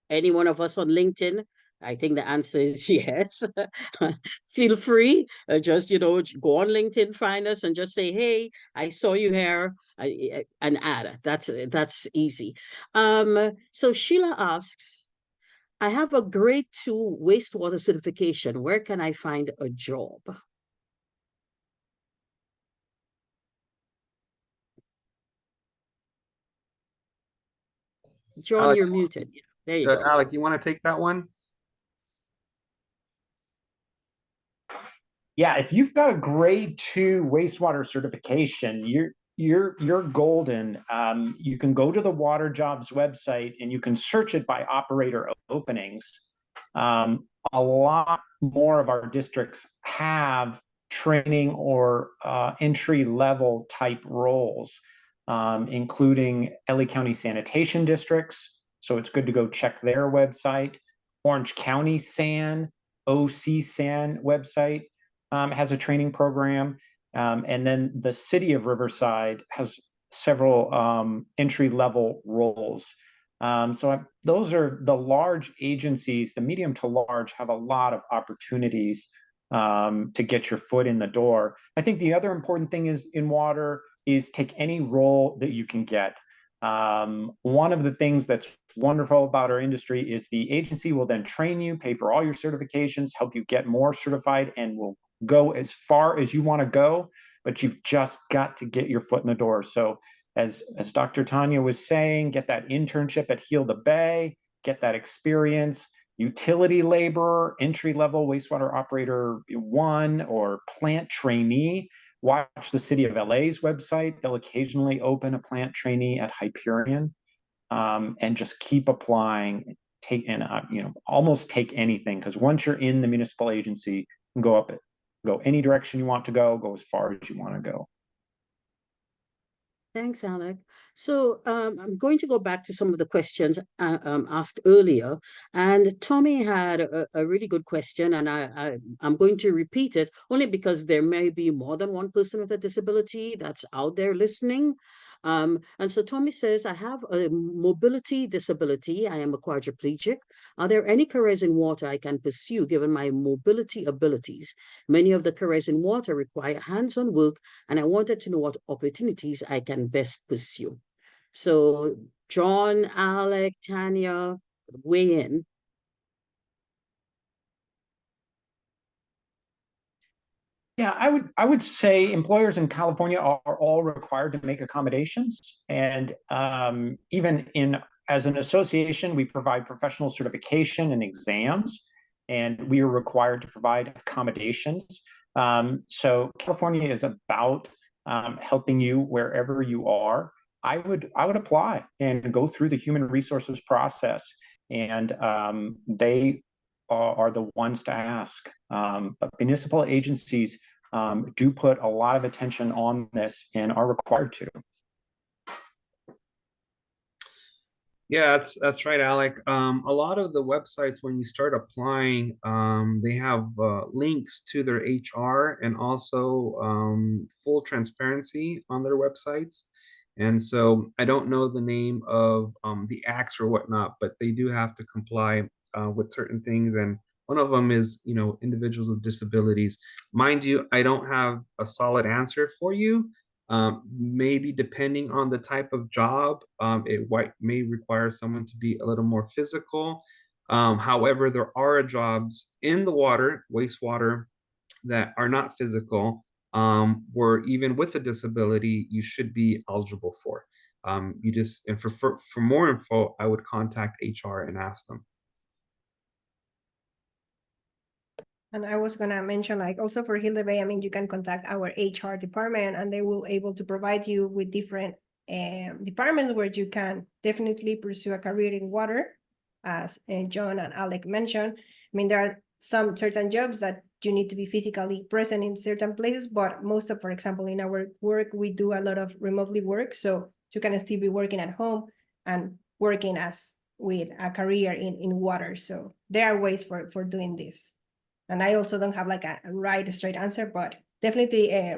A: any one of us on LinkedIn. I think the answer is yes. Feel free. Just, go on LinkedIn, find us, and just say, hey, I saw you here, and add. That's easy. So Sheila asks, I have a grade 2 wastewater certification. Where can I find a job? John,
C: Alec,
A: you're muted. There you go.
C: Alec, you want to take that one?
B: Yeah, if you've got a grade 2 wastewater certification, you're golden. You can go to the Water Jobs website and you can search it by operator openings. A lot more of our districts have training or entry-level type roles, including LA County sanitation districts. So it's good to go check their website. Orange County SAN, OC SAN website has a training program. And then the city of Riverside has several entry-level roles. Those are the large agencies. The medium to large have a lot of opportunities to get your foot in the door. I think the other important thing is in water is take any role that you can get. One of the things that's wonderful about our industry is the agency will then train you, pay for all your certifications, help you get more certified, and will go as far as you want to go, but you've just got to get your foot in the door. So as Dr. Tania was saying, get that internship at Heal the Bay, get that experience, utility laborer, entry-level wastewater operator 1 or plant trainee. Watch the City of LA's website. They'll occasionally open a plant trainee at Hyperion, and just keep applying. Almost take anything, because once you're in the municipal agency, you can go any direction you want to go as far as you want to go.
A: Thanks, Alec. So I'm going to go back to some of the questions asked earlier. And Tommy had a really good question, and I'm going to repeat it only because there may be more than one person with a disability that's out there listening. And so Tommy says, I have a mobility disability. I am a quadriplegic. Are there any careers in water I can pursue given my mobility abilities? Many of the careers in water require hands-on work, and I wanted to know what opportunities I can best pursue. So John, Alec, Tania, weigh in.
B: Yeah, I would say employers in California are all required to make accommodations, and even as an association, we provide professional certification and exams, and we are required to provide accommodations. So California is about helping you wherever you are. I would apply and go through the human resources process, and they are the ones to ask. But municipal agencies do put a lot of attention on this and are required to.
C: Yeah, that's right, Alec. A lot of the websites, when you start applying, they have links to their HR and also full transparency on their websites. And so I don't know the name of the acts or whatnot, but they do have to comply with certain things. And one of them is, individuals with disabilities. Mind you, I don't have a solid answer for you. Maybe depending on the type of job, it may require someone to be a little more physical. However, there are jobs in the wastewater, that are not physical, where even with a disability, you should be eligible for. And for more info, I would contact HR and ask them.
D: And I was gonna mention, like, also for Heal the Bay, I mean, you can contact our HR department, and they will able to provide you with different departments where you can definitely pursue a career in water, as John and Alec mentioned. I mean, there are some certain jobs that you need to be physically present in certain places, but most of, for example, in our work, we do a lot of remotely work, so you can still be working at home and working with a career in water. So there are ways for doing this. And I also don't have like a straight answer, but definitely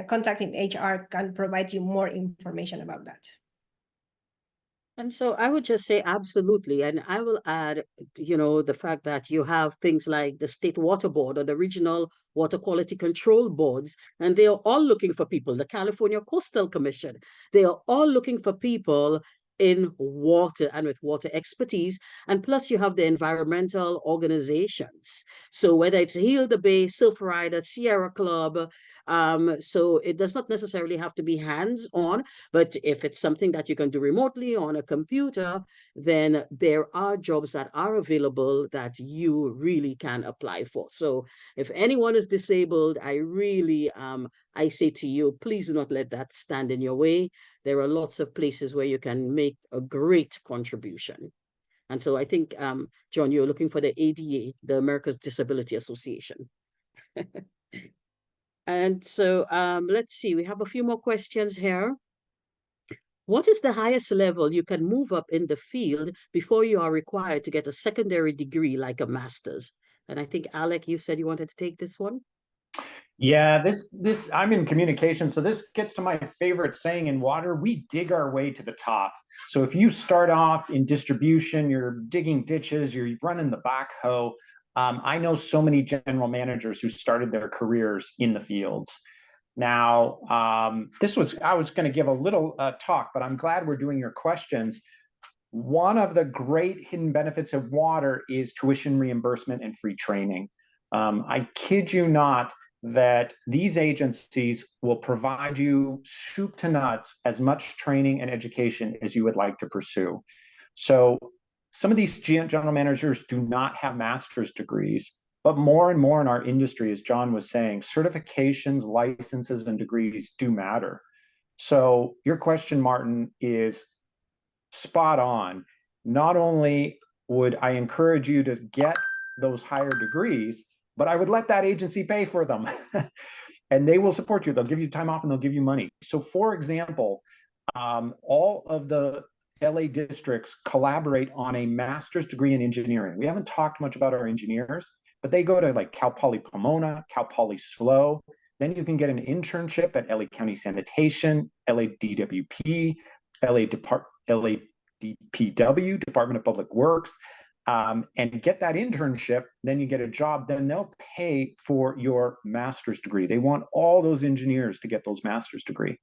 D: contacting HR can provide you more information about that.
A: And so I would just say absolutely. And I will add, the fact that you have things like the State Water Board or the Regional Water Quality Control Boards, and they are all looking for people. The California Coastal Commission, they are all looking for people in water and with water expertise. And plus you have the environmental organizations. So whether it's Heal the Bay, Surf Rider, Sierra Club, so it does not necessarily have to be hands-on, but if it's something that you can do remotely on a computer, then there are jobs that are available that you really can apply for. So if anyone is disabled, I really, I say to you, please do not let that stand in your way. There are lots of places where you can make a great contribution. And so I think, John, you're looking for the ADA, the America's Disability Association. And so let's see, we have a few more questions here. What is the highest level you can move up in the field before you are required to get a secondary degree like a master's? And I think, Alec, you said you wanted to take this one.
B: Yeah, this I'm in communication, so this gets to my favorite saying in water: we dig our way to the top. So if you start off in distribution, you're digging ditches, you're running the backhoe. I know so many general managers who started their careers in the fields. Now, I was going to give a little talk, but I'm glad we're doing your questions. One of the great hidden benefits of water is tuition reimbursement and free training. I kid you not that these agencies will provide you soup to nuts as much training and education as you would like to pursue. So some of these general managers do not have master's degrees, but more and more in our industry, as John was saying, certifications, licenses, and degrees do matter. So your question, Martin, is spot on. Not only would I encourage you to get those higher degrees, but I would let that agency pay for them. And they will support you. They'll give you time off and they'll give you money. So for example, all of the LA districts collaborate on a master's degree in engineering. We haven't talked much about our engineers, but they go to like Cal Poly Pomona, Cal Poly SLO. Then you can get an internship at LA County Sanitation, LA DWP, LADPW, Department of Public Works, and get that internship. Then you get a job. Then they'll pay for your master's degree. They want all those engineers to get those master's degree.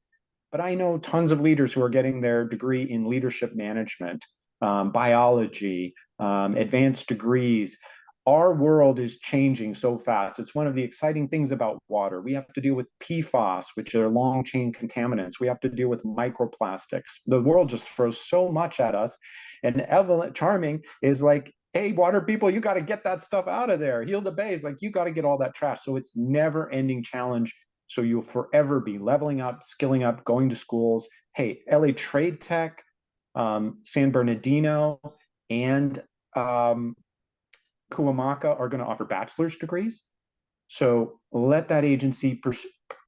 B: But I know tons of leaders who are getting their degree in leadership management, biology, advanced degrees. Our world is changing so fast. It's one of the exciting things about water. We have to deal with PFAS, which are long chain contaminants. We have to deal with microplastics. The world just throws so much at us. And Evelyn, Charming, is like, hey, water people, you got to get that stuff out of there. Heal the Bay is like, you got to get all that trash. So it's never ending challenge. So you'll forever be leveling up, skilling up, going to schools. Hey, LA Trade Tech, San Bernardino, and Cuamaca are going to offer bachelor's degrees. So let that agency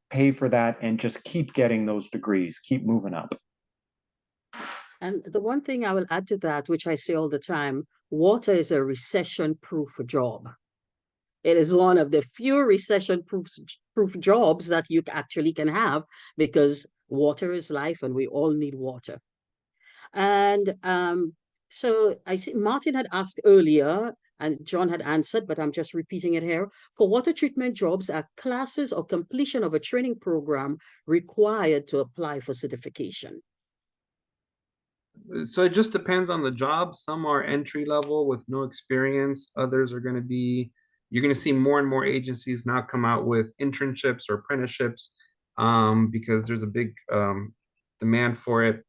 B: pay for that and just keep getting those degrees, keep moving up.
A: And the one thing I will add to that, which I say all the time, water is a recession-proof job. It is one of the few recession-proof jobs that you actually can have, because water is life and we all need water. And so I see Martin had asked earlier, and John had answered, but I'm just repeating it here. For water treatment jobs, are classes or completion of a training program required to apply for certification?
C: So it just depends on the job. Some are entry level with no experience. Others are going to be, you're going to see more and more agencies now come out with internships or apprenticeships, because there's a big demand for it.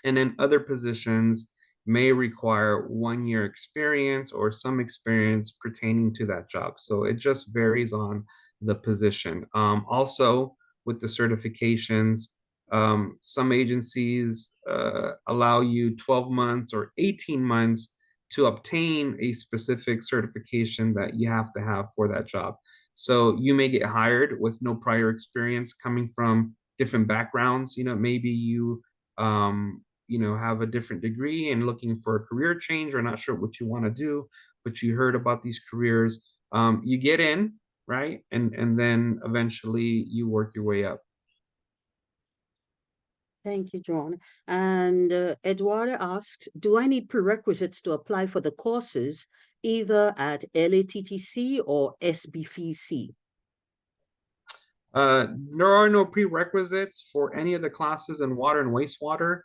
C: And then other positions may require 1 year experience or some experience pertaining to that job. So it just varies on the position. Also, with the certifications, some agencies allow you 12 months or 18 months to obtain a specific certification that you have to have for that job. So you may get hired with no prior experience, coming from different backgrounds. Maybe you have a different degree and looking for a career change, or not sure what you want to do, but you heard about these careers. You get in, right? And then eventually you work your way up.
A: Thank you, John. And Eduardo asks, do I need prerequisites to apply for the courses, either at LATTC or SBFC?
C: There are no prerequisites for any of the classes in water and wastewater.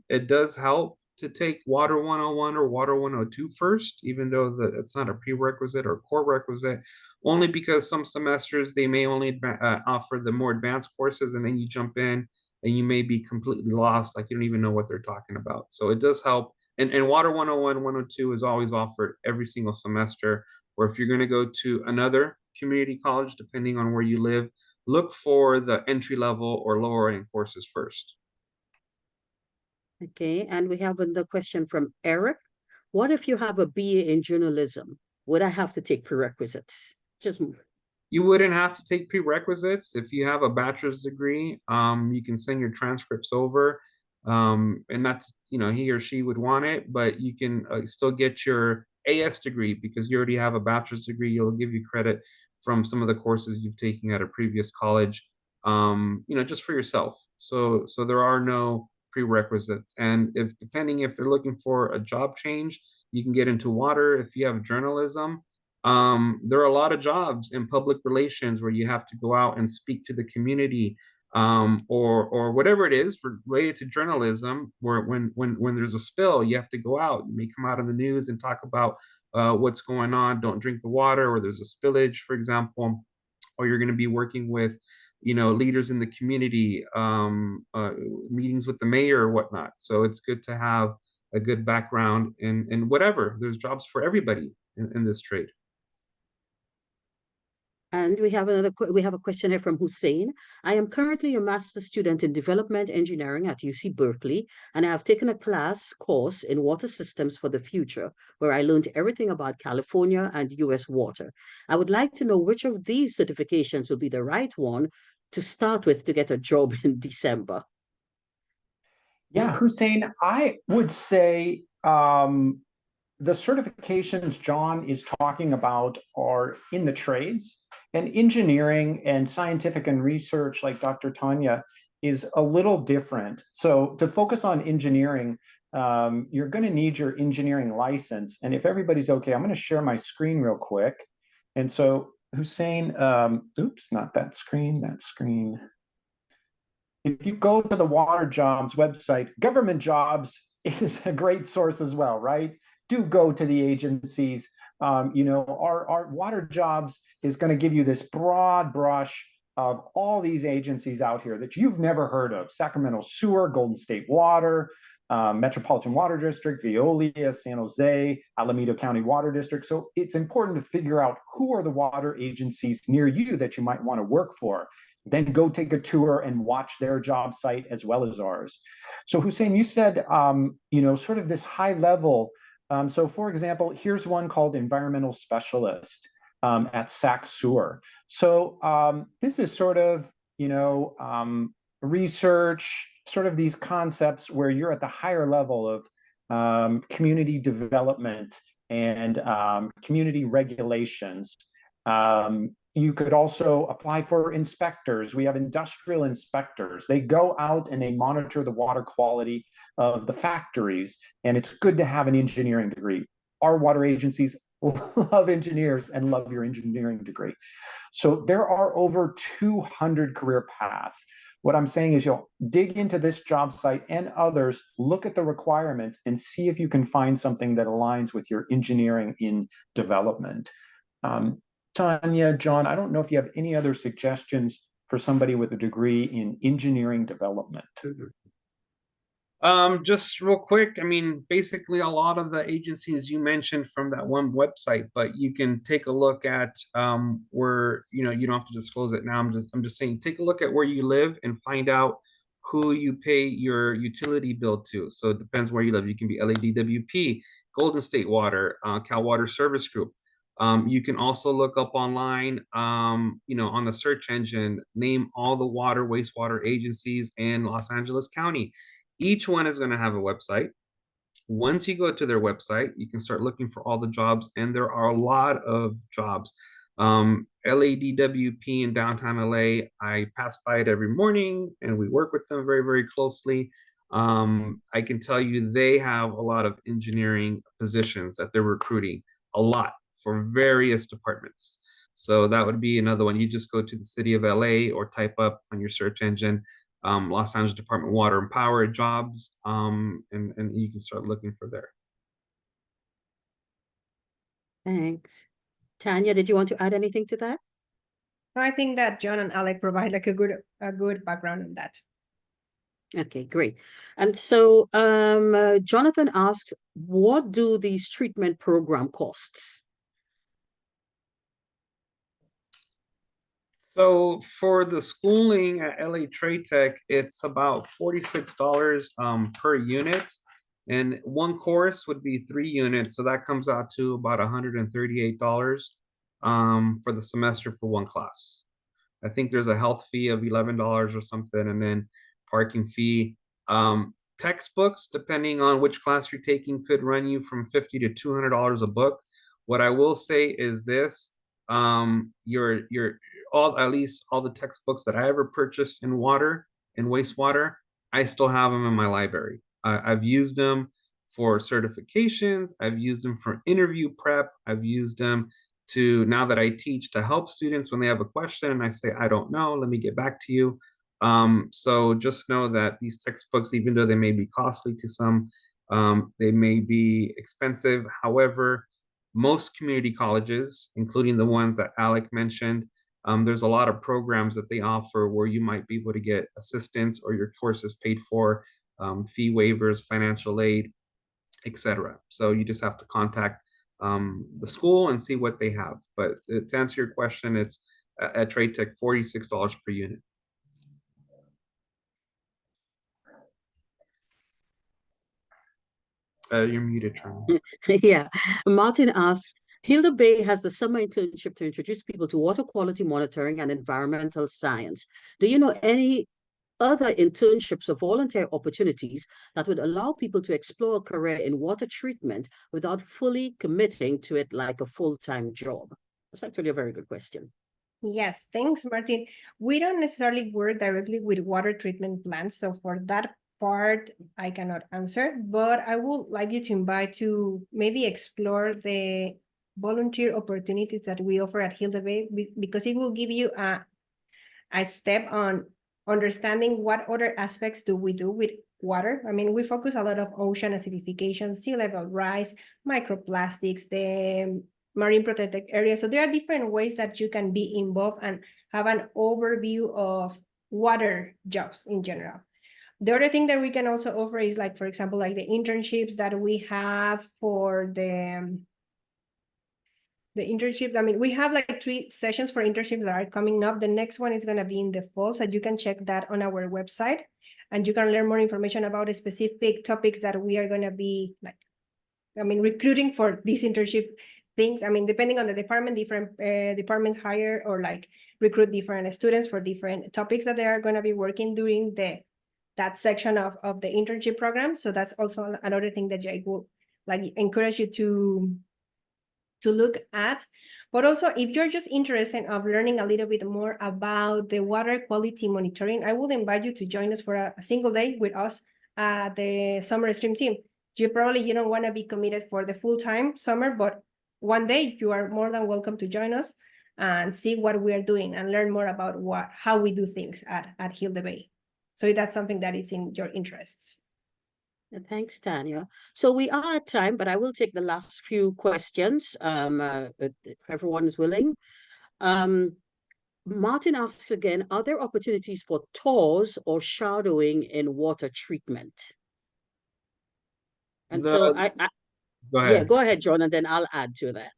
C: It does help to take Water 101 or Water 102 first, even though it's not a prerequisite or core requisite, only because some semesters they may only offer the more advanced courses, and then you jump in and you may be completely lost, like you don't even know what they're talking about. So it does help. And Water 101, 102 is always offered every single semester, or if you're going to go to another community college, depending on where you live, look for the entry level or lower end courses first.
A: Okay, and we have another question from Eric. what if you have a BA in journalism? Would I have to take prerequisites? Just
C: You wouldn't have to take prerequisites. If you have a bachelor's degree, you can send your transcripts over. And not, he or she would want it, but you can still get your AS degree because you already have a bachelor's degree. You'll give you credit from some of the courses you've taken at a previous college, just for yourself. So there are no prerequisites. And if they're looking for a job change, you can get into water. If you have journalism, there are a lot of jobs in public relations where you have to go out and speak to the community, or whatever it is related to journalism, where when there's a spill, you have to go out. You may come out on the news and talk about what's going on. Don't drink the water, or there's a spillage, for example, or you're going to be working with leaders in the community, meetings with the mayor or whatnot. So it's good to have a good background in whatever. There's jobs for everybody in this trade.
A: And we have a question here from Hussein. I am currently a master's student in development engineering at UC Berkeley, and I have taken a course in water systems for the future, where I learned everything about California and US water. I would like to know which of these certifications will be the right one to start with to get a job in December.
B: Yeah, Hussein, I would say the certifications John is talking about are in the trades, and engineering and scientific and research, like Dr. Tania, is a little different. So to focus on engineering, you're going to need your engineering license. And if everybody's okay, I'm going to share my screen real quick. And so Hussein, oops, not that screen, that screen. If you go to the Water Jobs website, government jobs is a great source as well, right? Do go to the agencies. Our Water Jobs is going to give you this broad brush of all these agencies out here that you've never heard of: Sacramento Sewer, Golden State Water, Metropolitan Water District, Veolia, San Jose, Alameda County Water District. So it's important to figure out who are the water agencies near you that you might want to work for. Then go take a tour and watch their job site as well as ours. So Hussein, you said, sort of this high level. So for example, here's one called environmental specialist at Sac Sewer. So this is sort of, research, sort of these concepts where you're at the higher level of community development and community regulations. You could also apply for inspectors. We have industrial inspectors. They go out and they monitor the water quality of the factories, and it's good to have an engineering degree. Our water agencies love engineers and love your engineering degree. So there are over 200 career paths. What I'm saying is you'll dig into this job site and others, look at the requirements, and see if you can find something that aligns with your engineering in development. Tania, John, I don't know if you have any other suggestions for somebody with a degree in engineering development.
C: Just real quick, I mean, basically a lot of the agencies you mentioned from that one website, but you can take a look at where, you don't have to disclose it now. I'm just saying, take a look at where you live and find out who you pay your utility bill to. So it depends where you live. You can be LADWP, Golden State Water, Cal Water Service Group. You can also look up online, on the search engine, name all the water, wastewater agencies in Los Angeles County. Each one is going to have a website. Once you go to their website, you can start looking for all the jobs, and there are a lot of jobs. LADWP in downtown LA, I pass by it every morning, and we work with them very, very closely. I can tell you they have a lot of engineering positions that they're recruiting, a lot, for various departments. So that would be another one. You just go to the city of LA or type up on your search engine, Los Angeles Department of Water and Power jobs, and you can start looking for there.
A: Thanks. Tania, did you want to add anything to that?
D: I think that John and Alec provide like a good background on that.
A: Okay, great. And so Jonathan asked, what do these treatment program costs?
C: So for the schooling at LA Trade Tech, it's about $46 per unit. And one course would be 3 units, so that comes out to about $138 for the semester for one class. I think there's a health fee of $11 or something, and then parking fee. Textbooks, depending on which class you're taking, could run you from $50 to $200 a book. What I will say is this: your all, at least all the textbooks that I ever purchased in water and wastewater, I still have them in my library. I've used them for certifications. I've used them for interview prep. I've used them to, now that I teach, to help students when they have a question and I say, I don't know, let me get back to you. So just know that these textbooks, even though they may be costly to some, they may be expensive. However, most community colleges, including the ones that Alec mentioned, there's a lot of programs that they offer where you might be able to get assistance or your courses paid for, fee waivers, financial aid, etc. So you just have to contact the school and see what they have. But to answer your question, it's at Trade Tech $46 per unit. You're muted, Charlie.
A: Yeah. Martin asks, Hilda Bay has the summer internship to introduce people to water quality monitoring and environmental science. Do you know any other internships or volunteer opportunities that would allow people to explore a career in water treatment without fully committing to it like a full-time job? That's actually a very good question.
D: Yes, thanks, Martin. We don't necessarily work directly with water treatment plants, so for that part, I cannot answer, but I would like you to invite to maybe explore the volunteer opportunities that we offer at Hilda Bay, because it will give you a step on understanding what other aspects do we do with water. I mean, we focus a lot of ocean acidification, sea level rise, microplastics, the marine protected area. So there are different ways that you can be involved and have an overview of water jobs in general. The other thing that we can also offer is, like, for example, like the internships that we have for the internship. I mean, we have like 3 sessions for internships that are coming up. The next one is going to be in the fall, so you can check that on our website, and you can learn more information about the specific topics that we are going to be, like, I mean, recruiting for these internship things. I mean, depending on the department, different departments hire or like recruit different students for different topics that they are going to be working during that section of the internship program. So that's also another thing that I will like encourage you to look at. But also, if you're just interested of learning a little bit more about the water quality monitoring, I would invite you to join us for a single day with us at the summer stream team. You don't want to be committed for the full-time summer, but one day you are more than welcome to join us and see what we are doing and learn more about how we do things at Hilda Bay. So that's something that is in your interests.
A: Thanks, Tania. So we are at time, but I will take the last few questions, if everyone is willing. Martin asks again, are there opportunities for tours or shadowing in water treatment? And so
C: Go ahead.
A: yeah, go ahead, John, and then I'll add to that.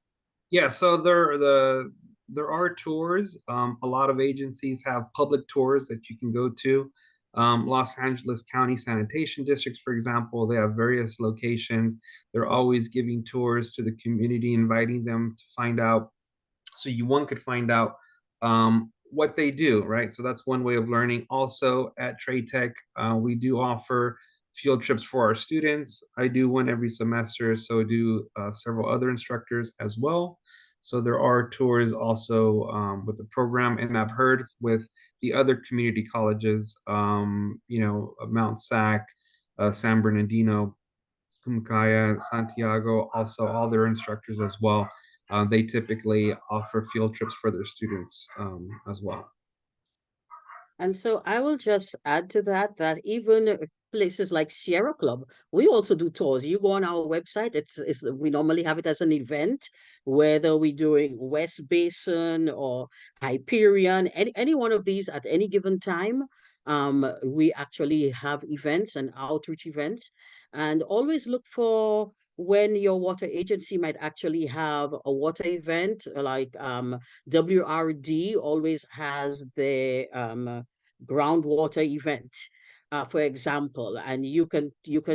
C: Yeah, so there are tours. A lot of agencies have public tours that you can go to. Los Angeles County Sanitation Districts, for example, they have various locations. They're always giving tours to the community, inviting them to find out. So one could find out what they do, right? So that's one way of learning. Also at Trade Tech, we do offer field trips for our students. I do one every semester, so do several other instructors as well. So there are tours also with the program, and I've heard with the other community colleges, Mount Sac, San Bernardino, Cumcaya, Santiago, also all their instructors as well. They typically offer field trips for their students as well.
A: And so I will just add to that even places like Sierra Club, we also do tours. You go on our website, we normally have it as an event, whether we're doing West Basin or Hyperion, any one of these at any given time. We actually have events and outreach events, and always look for when your water agency might actually have a water event, like WRD always has the groundwater event. for example, and you can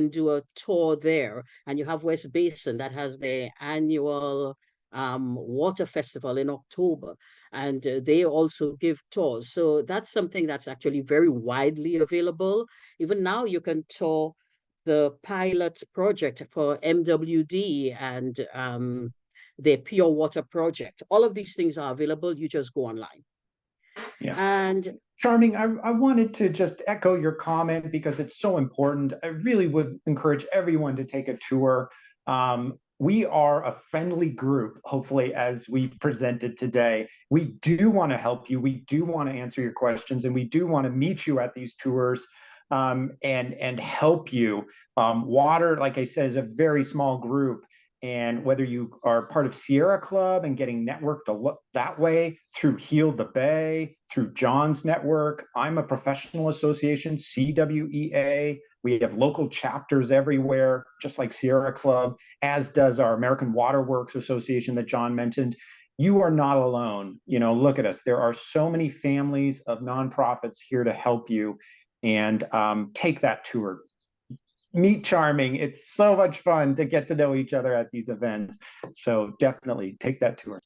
A: do a tour there, and you have West Basin that has their annual water festival in October, and they also give tours. So that's something that's actually very widely available. Even now, you can tour the pilot project for MWD and their pure water project. All of these things are available. You just go online.
B: Yeah.
A: And
B: Charming, I wanted to just echo your comment because it's so important. I really would encourage everyone to take a tour. We are a friendly group, hopefully, as we presented today. We do want to help you. We do want to answer your questions, and we do want to meet you at these tours and help you. Water, like I said, is a very small group. And whether you are part of Sierra Club and getting networked that way through Heal the Bay, through John's network, I'm a professional association, CWEA. We have local chapters everywhere, just like Sierra Club, as does our American Water Works Association that John mentioned. You are not alone. You know, look at us. There are so many families of nonprofits here to help you, and take that tour. Meet Charming. It's so much fun to get to know each other at these events. So definitely take that tour.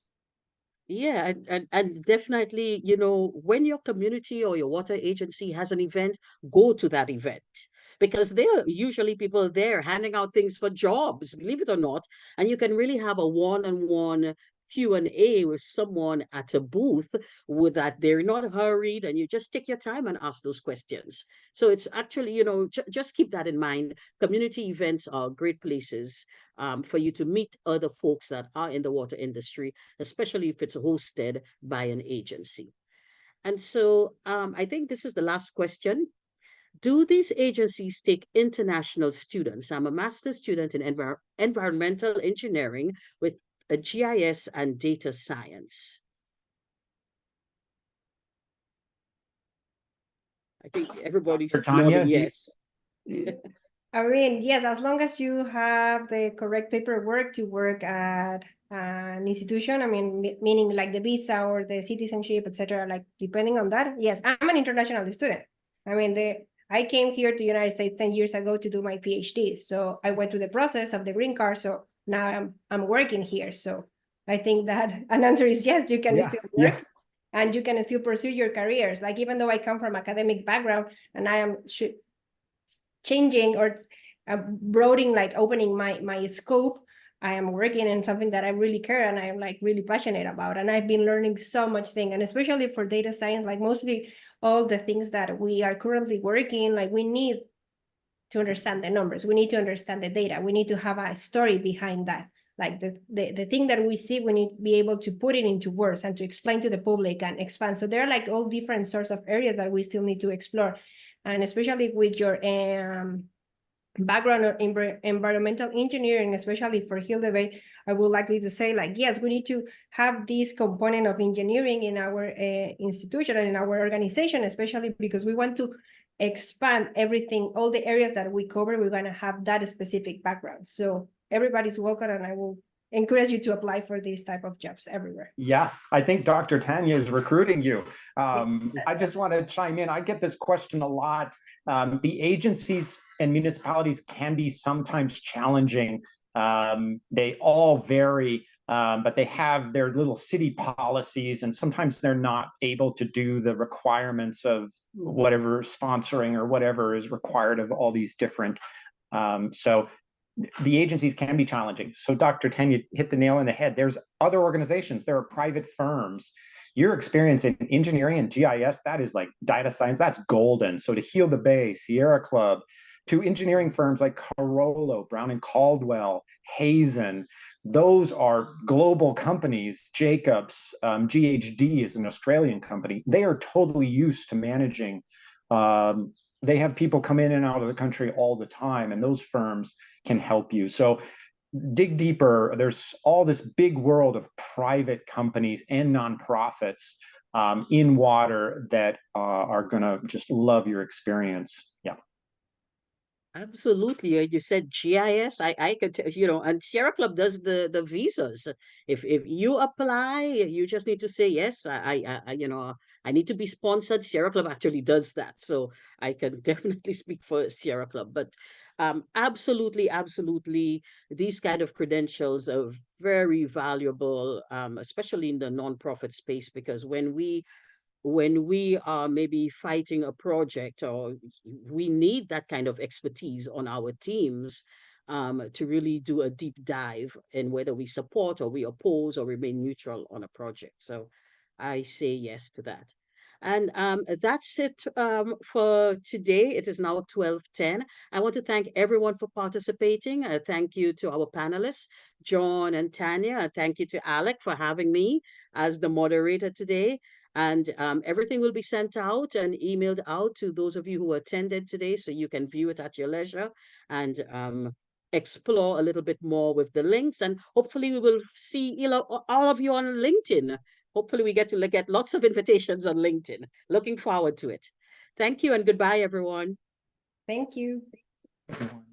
A: yeah, and definitely, when your community or your water agency has an event, go to that event, because there are usually people there handing out things for jobs, believe it or not, and you can really have a one-on-one Q&A with someone at a booth with that they're not hurried, and you just take your time and ask those questions. So it's actually, just keep that in mind. Community events are great places for you to meet other folks that are in the water industry, especially if it's hosted by an agency. And so I think this is the last question. Do these agencies take international students? I'm a master's student in environmental engineering with a GIS and data science. I think everybody's nodding yes.
D: I mean, yes, as long as you have the correct paperwork to work at an institution, I mean, meaning like the visa or the citizenship, etc., like depending on that, yes, I'm an international student. I mean, I came here to the United States 10 years ago to do my PhD. So I went through the process of the green card. So now I'm working here. So I think that an answer is yes, you can still work and you can still pursue your careers. Like, even though I come from academic background and I am changing or broadening, like opening my scope, I am working in something that I really care and I'm like really passionate about. And I've been learning so much thing, and especially for data science, like mostly all the things that we are currently working, like we need to understand the numbers, we need to understand the data, we need to have a story behind that. Like the thing that we see, we need to be able to put it into words and to explain to the public and expand. So there are like all different sorts of areas that we still need to explore. And especially with your background in environmental engineering, especially for Heal the Bay, I would likely to say, like, yes, we need to have this component of engineering in our institution and in our organization, especially because we want to expand everything, all the areas that we cover, we're going to have that specific background. So everybody's welcome, and I will encourage you to apply for these type of jobs everywhere.
B: Yeah, I think Dr. Tania is recruiting you. I just want to chime in. I get this question a lot. The agencies and municipalities can be sometimes challenging. They all vary, but they have their little city policies, and sometimes they're not able to do the requirements of whatever sponsoring or whatever is required of all these different. So the agencies can be challenging. So Dr. Tania hit the nail on the head. There's other organizations, there are private firms. Your experience in engineering and GIS, that is like data science, that's golden. So to Heal the Bay, Sierra Club, to engineering firms like Carollo, Brown and Caldwell, Hazen, those are global companies. Jacobs, GHD is an Australian company. They are totally used to managing. They have people come in and out of the country all the time, and those firms can help you. So dig deeper. There's all this big world of private companies and nonprofits in water that are going to just love your experience. Yeah.
A: Absolutely. You said GIS. I could, and Sierra Club does the visas. If you apply, you just need to say yes. I need to be sponsored. Sierra Club actually does that, so I can definitely speak for Sierra Club. But absolutely, absolutely, these kind of credentials are very valuable, especially in the nonprofit space, because when we are maybe fighting a project, or we need that kind of expertise on our teams, to really do a deep dive in whether we support or we oppose or remain neutral on a project. So I say yes to that. And that's it for today. It is now 12:10. I want to thank everyone for participating. Thank you to our panelists, John and Tania. Thank you to Alec for having me as the moderator today. And everything will be sent out and emailed out to those of you who attended today, so you can view it at your leisure and explore a little bit more with the links. And hopefully we will see all of you on LinkedIn. Hopefully we get to get lots of invitations on LinkedIn. Looking forward to it. Thank you and goodbye, everyone.
D: Thank you.
B: Everyone.